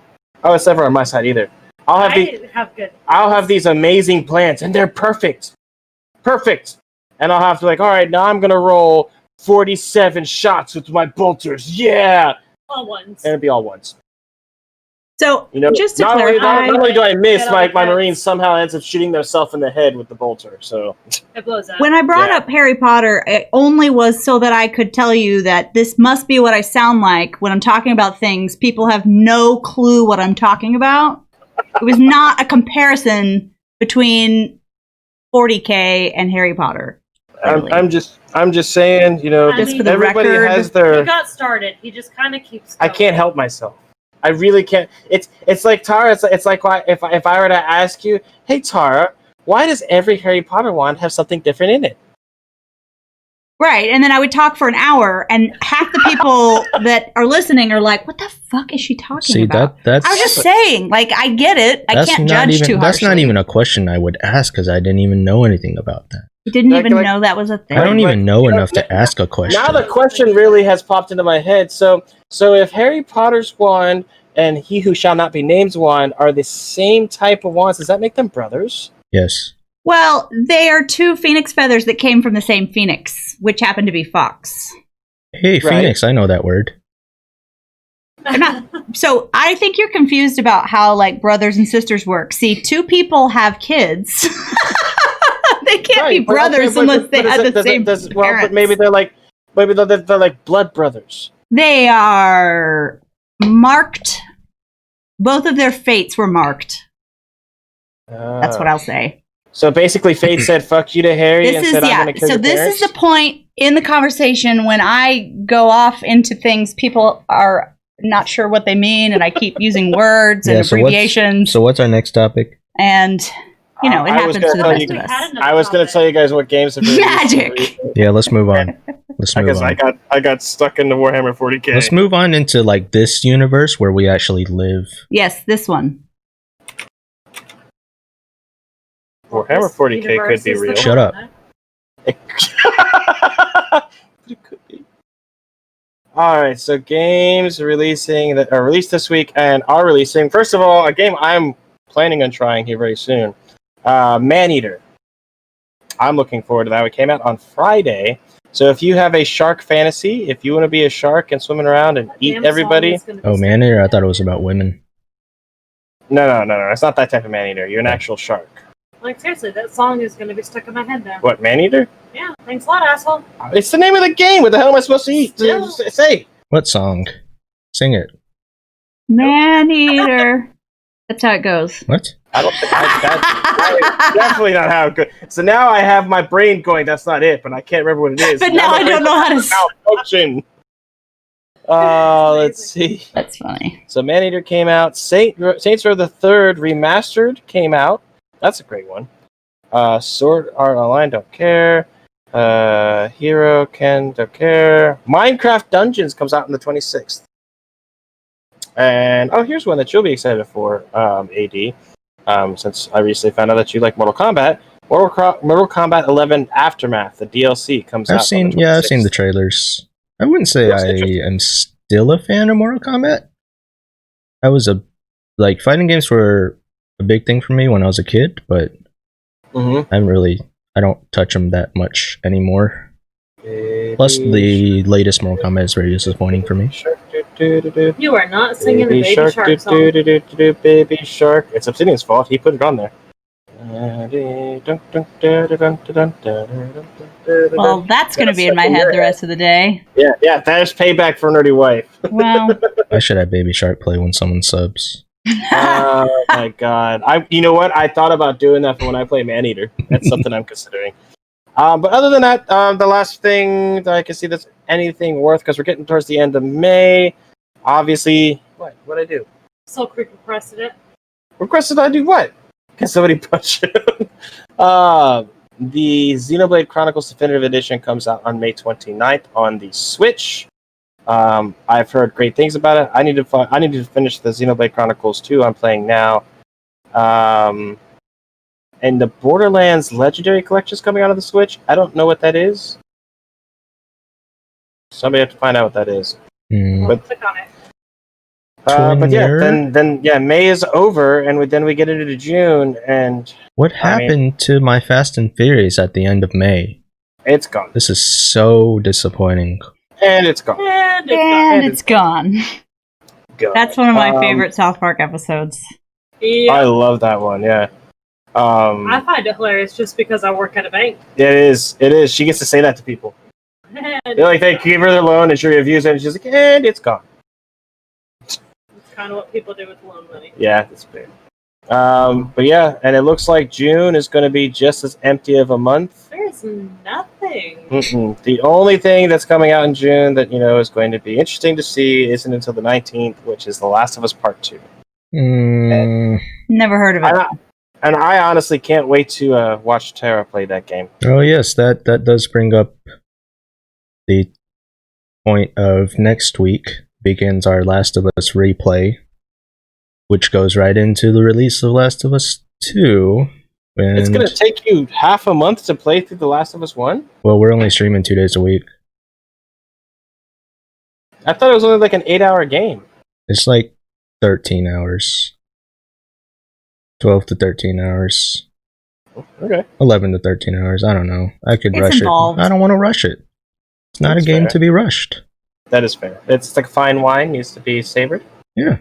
Oh, it's never on my side either. I'll have these amazing plans, and they're perfect, and I'll have to all right, now I'm gonna roll 47 shots with my bolters. Yeah, all ones, and it'll be all ones. So, just to clarify, not only do I miss, my Marine somehow ends up shooting themselves in the head with the bolter. So it blows up. When I brought up Harry Potter, it only was so that I could tell you that this must be what I sound like when I'm talking about things. People have no clue what I'm talking about. It was not a comparison between 40K and Harry Potter. Really. I'm just saying, just for the everybody record, has their. He got started. He just kind of keeps going. I can't help myself. I really can't. It's like Tara. It's like if I were to ask you, hey Tara, why does every Harry Potter wand have something different in it? Right, and then I would talk for an hour, and half the people that are listening are like, "What the fuck is she talking about?" That's. I was just saying, like, I get it. I can't judge too harshly. That's not even a question I would ask because I didn't even know anything about that. You didn't even know that was a thing. I don't even know enough to ask a question. Now the question really has popped into my head. So if Harry Potter's wand and He Who Shall Not Be Named's wand are the same type of wands, does that make them brothers? Yes. Well, they are two phoenix feathers that came from the same phoenix, which happened to be fox. Hey, Phoenix, I know that word. So I think you're confused about how like brothers and sisters work. See, two people have kids. They can't be brothers unless they have the same parents. Well, but maybe they're like blood brothers. They are marked. Both of their fates were marked. That's what I'll say. So basically, fate said "fuck you" to Harry and said, "I'm going to kill your parents." So this is the point in the conversation when I go off into things people are not sure what they mean, and I keep using words and abbreviations. So what's our next topic? And it happens to the best of us. I was going to tell you guys what games have magic. Yeah, let's move on. I got stuck in the Warhammer 40K. Let's move on into like this universe where we actually live. Yes, this one. Warhammer 40K could be real. Shut up. It could be. All right, so games releasing that are released this week and are releasing. First of all, a game I'm planning on trying here very soon. Maneater. I'm looking forward to that. It came out on Friday. So if you have a shark fantasy, if you want to be a shark and swimming around and eat everybody. Oh, Maneater? I thought it was about women. No. It's not that type of Maneater. You're an actual shark. Like, seriously, that song is going to be stuck in my head now. What, Maneater? Yeah, thanks a lot, asshole. It's the name of the game. What the hell am I supposed to say? What song? Sing it. Man-eater. That's how it goes. What? I don't think that's definitely not how it goes. So now I have my brain going, that's not it, but I can't remember what it is. But now I don't know how to malfunction. Let's see. That's funny. So Maneater came out. Saints Row the Third Remastered came out. That's a great one. Sword Art Online, don't care. Hero Ken, don't care. Minecraft Dungeons comes out on the 26th. And here's one that you'll be excited for, AD. Since I recently found out that you like Mortal Kombat. Mortal Kombat 11 Aftermath, the DLC, comes out. I've seen the trailers. I wouldn't say I am still a fan of Mortal Kombat. I was fighting games were a big thing for me when I was a kid, but I don't touch them that much anymore. Plus, the latest Mortal Kombat is very disappointing for me. You are not singing the Baby Shark song. Baby Shark. It's Obsidian's fault. He put it on there. Well, that's going to be in my head the rest of the day. Yeah, there's payback for Nerdy Wife. Well, I should have Baby Shark play when someone subs. Oh my god. You know what? I thought about doing that for when I play Maneater. That's something I'm considering. But other than that, the last thing that I can see that's anything worth, because we're getting towards the end of May. Obviously, what'd I do? Soul Creek requested it. Requested I do what? Can somebody punch it? The Xenoblade Chronicles Definitive Edition comes out on May 29th on the Switch. I've heard great things about it. I need to finish the Xenoblade Chronicles 2 I'm playing now. And the Borderlands Legendary Collection is coming out of the Switch. I don't know what that is. Somebody have to find out what that is. But click on it. But yeah, then May is over, and then we get into June, and what happened to my Fast and Furious at the end of May? It's gone. This is so disappointing. And it's gone. And it's gone. That's one of my favorite South Park episodes. Yeah. I love that one. Yeah. I find it hilarious just because I work at a bank. It is. She gets to say that to people. They give her the loan, and she reviews it, and she's like, and it's gone. It's kind of what people do with loan money. Yeah, that's fair. But yeah, and it looks like June is going to be just as empty of a month. There's nothing. The only thing that's coming out in June that is going to be interesting to see isn't until the 19th, which is The Last of Us Part 2. Never heard of it. And I honestly can't wait to watch Tara play that game. Oh yes, that does bring up the point of next week begins our Last of Us replay, which goes right into the release of Last of Us 2. It's going to take you half a month to play through The Last of Us 1? Well, we're only streaming 2 days a week. I thought it was only like an 8-hour game. It's like 13 hours. 12 to 13 hours. Okay. 11 to 13 hours. I don't know. I could rush involved. it. I don't want to rush it. It's not a game to be rushed. That is fair. It's like fine wine, needs to be savored. Yeah.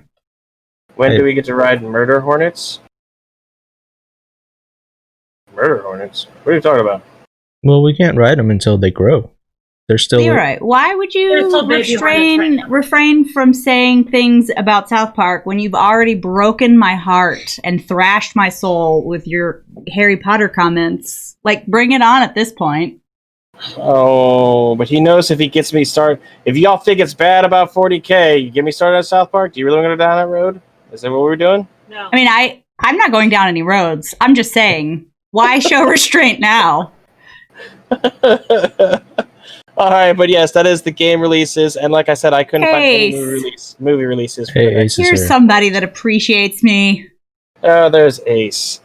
When do we get to ride Murder Hornets? Murder Hornets? What are you talking about? Well, we can't ride them until they grow. They're still... You're right. Why would you refrain from saying things about South Park when you've already broken my heart and thrashed my soul with your Harry Potter comments? Like, bring it on at this point. Oh, but he knows if he gets me started... If y'all think it's bad about 40K, you get me started on South Park? Do you really want to go down that road? Is that what we're doing? No. I mean, I'm not going down any roads. I'm just saying, why show restraint now? All right, but yes, that is the game releases, and like I said, I couldn't find any movie releases. Here's somebody that appreciates me. Oh, there's Ace.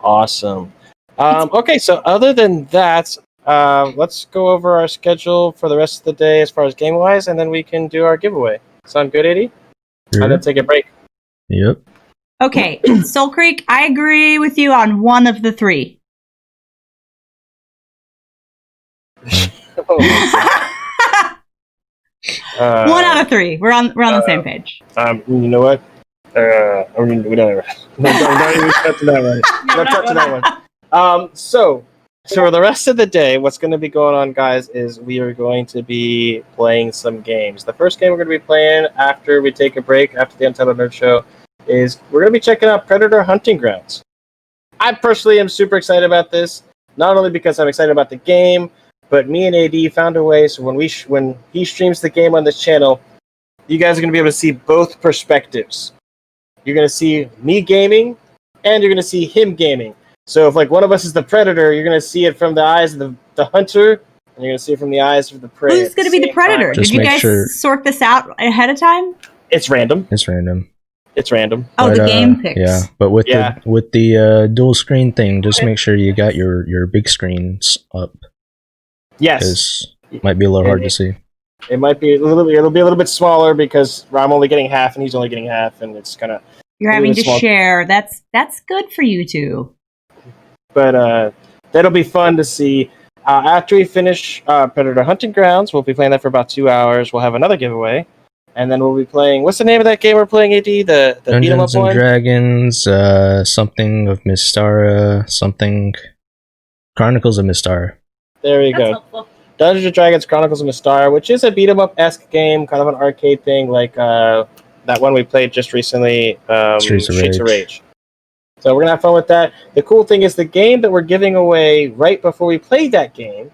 Awesome. Okay, so other than that, let's go over our schedule for the rest of the day as far as game-wise, and then we can do our giveaway. Sound good, Eddie? Sure. I'm going to take a break. Yep. Okay, Soul Creek, I agree with you on one of the three. One out of three. We're on the same page. You know what? We don't even touch that one. Not touching that one. So for the rest of the day, what's going to be going on, guys, is we are going to be playing some games. The first game we're going to be playing after we take a break, after the Untitled Nerd Show, is we're going to be checking out Predator Hunting Grounds. I personally am super excited about this, not only because I'm excited about the game, but me and AD found a way so when he streams the game on this channel, you guys are going to be able to see both perspectives. You're going to see me gaming, and you're going to see him gaming. So if like one of us is the predator, you're going to see it from the eyes of the hunter, and you're going to see it from the eyes of the prey. Who's going to be the predator? Did you guys sort this out ahead of time? It's random. It's random. Oh, but, the game picks. Yeah, but with the dual screen thing, just make sure you got your big screens up. Yes. Because it might be a little hard to see. It might be it'll be a little bit smaller because I'm only getting half and he's only getting half, and it's kind of you're having to share. That's good for you two. But that'll be fun to see. After we finish Predator Hunting Grounds, we'll be playing that for about 2 hours. We'll have another giveaway, and then we'll be playing. What's the name of that game we're playing? AD the beat 'em up Dungeons and Dragons, something of Mystara, something Chronicles of Mystara. There we go. Helpful. Dungeons and Dragons Chronicles of Mystara, which is a beat 'em up esque game, kind of an arcade thing, like that one we played just recently, Streets of Rage. So we're going to have fun with that. The cool thing is the game that we're giving away right before we play that game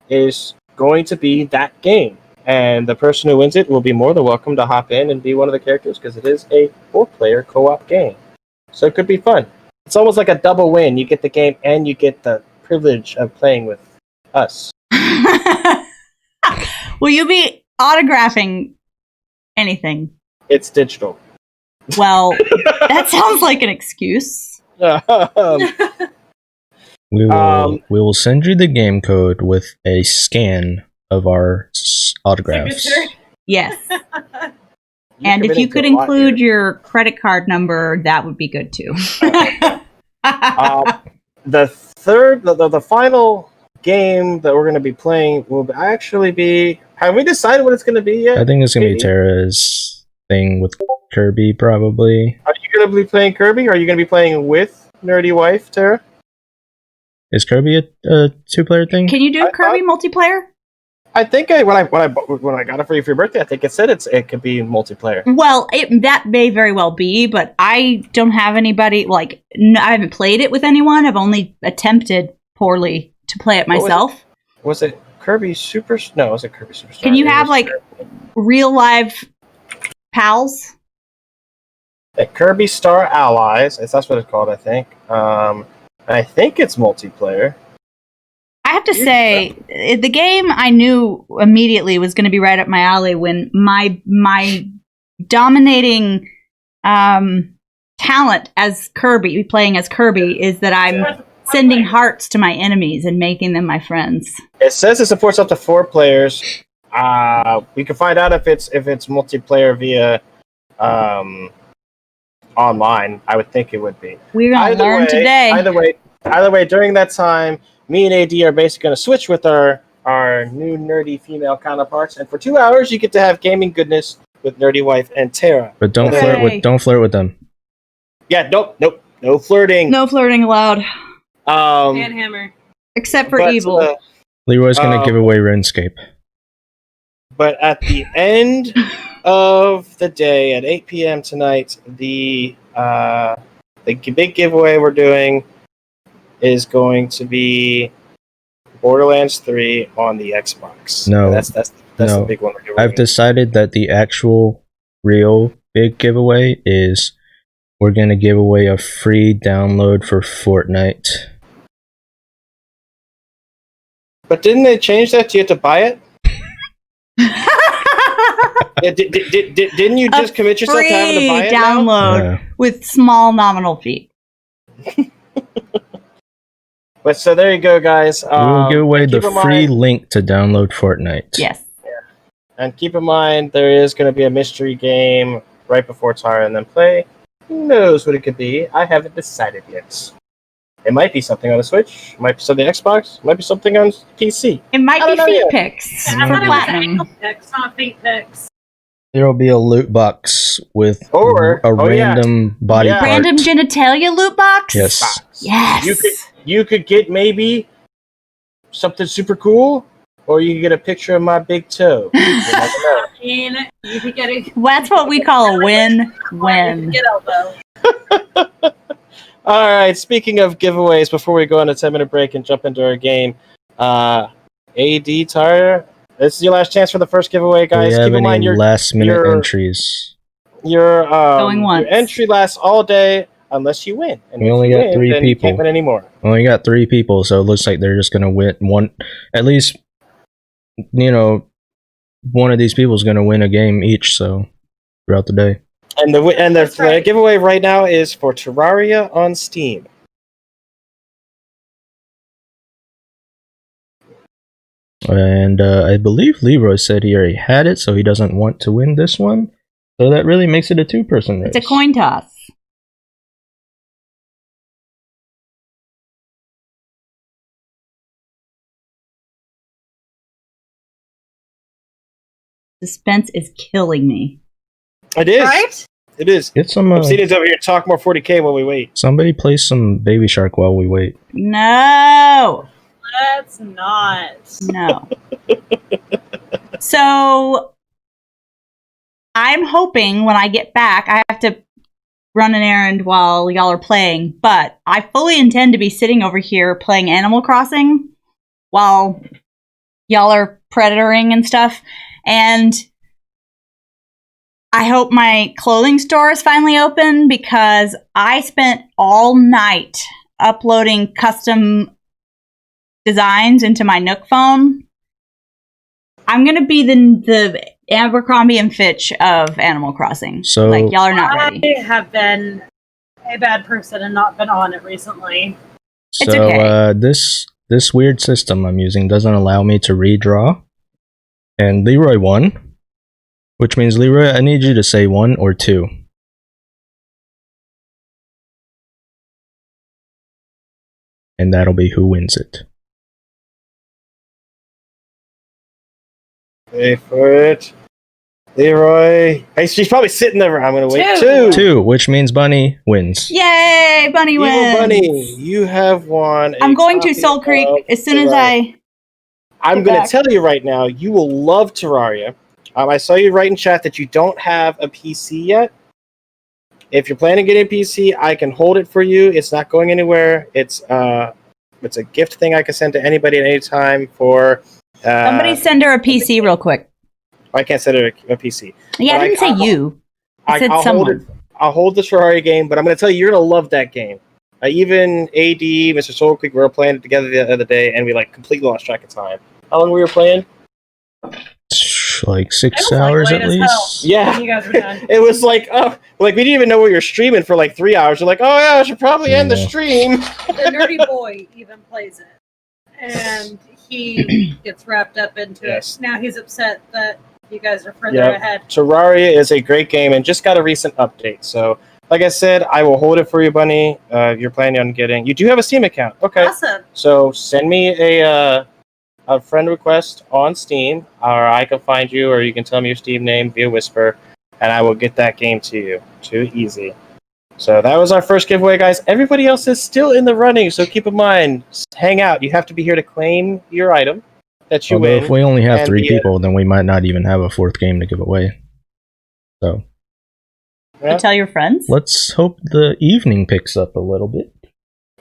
is going to be that game. And the person who wins it will be more than welcome to hop in and be one of the characters because it is a 4-player co-op game. So it could be fun. It's almost like a double win. You get the game and you get the privilege of playing with us. Will you be autographing anything? It's digital. Well, that sounds like an excuse. We will send you the game code with a scan of our autographs. Signature? Yes. And if you could include your credit card number, that would be good too. The final game that we're going to be playing will actually be. Have we decided what it's going to be yet? I think it's going to be Tara's thing with Kirby, probably. Are you going to be playing Kirby, or are you going to be playing with Nerdy Wife, Tara? Is Kirby a 2-player thing? Can you do Kirby multiplayer? I think when I got it for you for your birthday, I think it said it could be multiplayer. Well, that may very well be, but I don't have anybody I haven't played it with anyone. I've only attempted poorly to play it myself. Was it Kirby Super? No, it wasn't Kirby Superstar. Can you have real live pals? Kirby Star Allies. That's what it's called, I think. I think it's multiplayer. I have to say, the game I knew immediately was going to be right up my alley when my dominating talent as Kirby, playing as Kirby, is that I'm sending hearts to my enemies and making them my friends. It says it supports up to 4 players. We can find out if it's multiplayer via online. I would think it would be. We're going to learn today. Either way, during that time, me and AD are basically going to switch with our new nerdy female counterparts, and for 2 hours, you get to have gaming goodness with Nerdy Wife and Tara. But don't flirt with them. Yeah, nope, no flirting. No flirting allowed. And hammer. Except for evil. Leroy's going to give away RuneScape. But at the end of the day, at 8 p.m. tonight, the big giveaway we're doing is going to be Borderlands 3 on the Xbox. No, that's the big one we're doing. I've decided that the actual real big giveaway is we're going to give away a free download for Fortnite. But didn't they change that? Do you have to buy it? Yeah, didn't you just commit yourself to having to buy it download with small nominal fee? But so there you go, guys. We'll give away the free link to download Fortnite. Yes. Yeah. And keep in mind, there is going to be a mystery game right before Tara and then play. Who knows what it could be? I haven't decided yet. It might be something on the Switch. It might be something on Xbox. It might be something on PC. It might be feet pics for platinum. It's not feet pics. There will be a loot box with a random body part. Random genitalia loot box? Yes. Yes. you could get maybe something super cool, or you could get a picture of my big toe. You never know. I mean, you could get a. That's what we call a win-win. Get elbow. All right. Speaking of giveaways, before we go on a 10-minute break and jump into our game, AD Tyre, this is your last chance for the first giveaway, Do we guys. have Keep in mind any last-minute entries? Your Going once. your entry lasts all day unless you win. And We if only you got win, 3 then people. You can't win anymore. We only got 3 people, so it looks like they're just gonna win one. At least, one of these people is gonna win a game each. So throughout the day. And That's the right. giveaway right now is for Terraria on Steam. And I believe Leroy said he already had it, so he doesn't want to win this one. So that really makes it a 2-person race. It's a coin toss. Suspense is killing me. It is. Right? It is. Get some. Obsidian's over here. Talk more 40K while we wait. Somebody play some Baby Shark while we wait. No. Let's not. No. So I'm hoping when I get back, I have to run an errand while y'all are playing, but I fully intend to be sitting over here playing Animal Crossing while y'all are predatoring and stuff. And I hope my clothing store is finally open because I spent all night uploading custom designs into my Nook phone. I'm gonna be the Abercrombie and Fitch of Animal Crossing. So like y'all are not ready. I have been a bad person and not been on it recently. It's So okay. this weird system I'm using doesn't allow me to redraw. And Leroy won, which means Leroy, I need you to say 1 or 2. And that'll be who wins it. Wait for it. Leroy. Hey, she's probably sitting there. I'm going to wait. 2. 2, which means Bunny wins. Yay, Bunny Evil wins! Bunny, you have won. I'm going to Soul Creek as soon as I'm get going to back. tell you right now, you will love Terraria. I saw you write in chat that you don't have a PC yet. If you're planning to get a PC, I can hold it for you. It's not going anywhere. It's a gift thing I can send to anybody at any time for. Somebody send her a PC real quick. I can't send her a PC. Yeah, But I didn't say you. I said I'll someone. I'll hold the Terraria game, but I'm going to tell you, you're going to love that game. Even AD, Mr. Soul Creek, we were playing it together the other day, and we completely lost track of time. How long were we playing? Like 6 It was, hours late at as hell least. Yeah. when you guys were done. It was we didn't even know we were streaming for 3 hours. We're like, oh yeah, I should probably end the Yeah. stream. The nerdy boy even plays it, and he gets wrapped up into Yes. it. Now he's upset that you guys are further Yep. ahead. Terraria is a great game and just got a recent update. So, like I said, I will hold it for you, Bunny. You're planning on getting. You do have a Steam account, okay? Awesome. So send me a friend request on Steam, or I can find you, or you can tell me your Steam name via Whisper, and I will get that game to you. Too easy. So that was our first giveaway, guys. Everybody else is still in the running, so keep in mind, hang out. You have to be here to claim your item that you Although win. if we only have and 3 the, people, then we might not even have a 4th game to give away. So Yeah. You tell your friends. let's hope the evening picks up a little bit.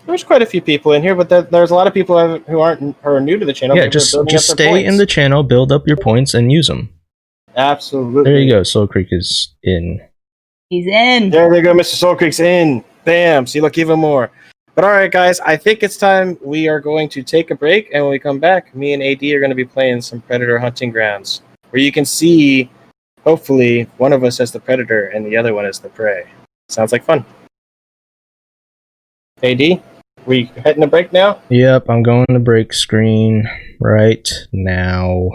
There's quite a few people in here, but there's a lot of people who are new to the channel. Yeah, Maybe they're just building up their stay in points. the channel, build up your points, and use them. Absolutely. There you go. Soul Creek is in. He's in. There they go, Mr. Soul Creek's in. Bam. See, look, even more. But all right, guys, I think it's time we are going to take a break, and when we come back, me and AD are going to be playing some Predator Hunting Grounds, where you can see, hopefully, one of us as the predator and the other one as the prey. Sounds like fun. AD, we heading to break now? Yep, I'm going to break screen right now.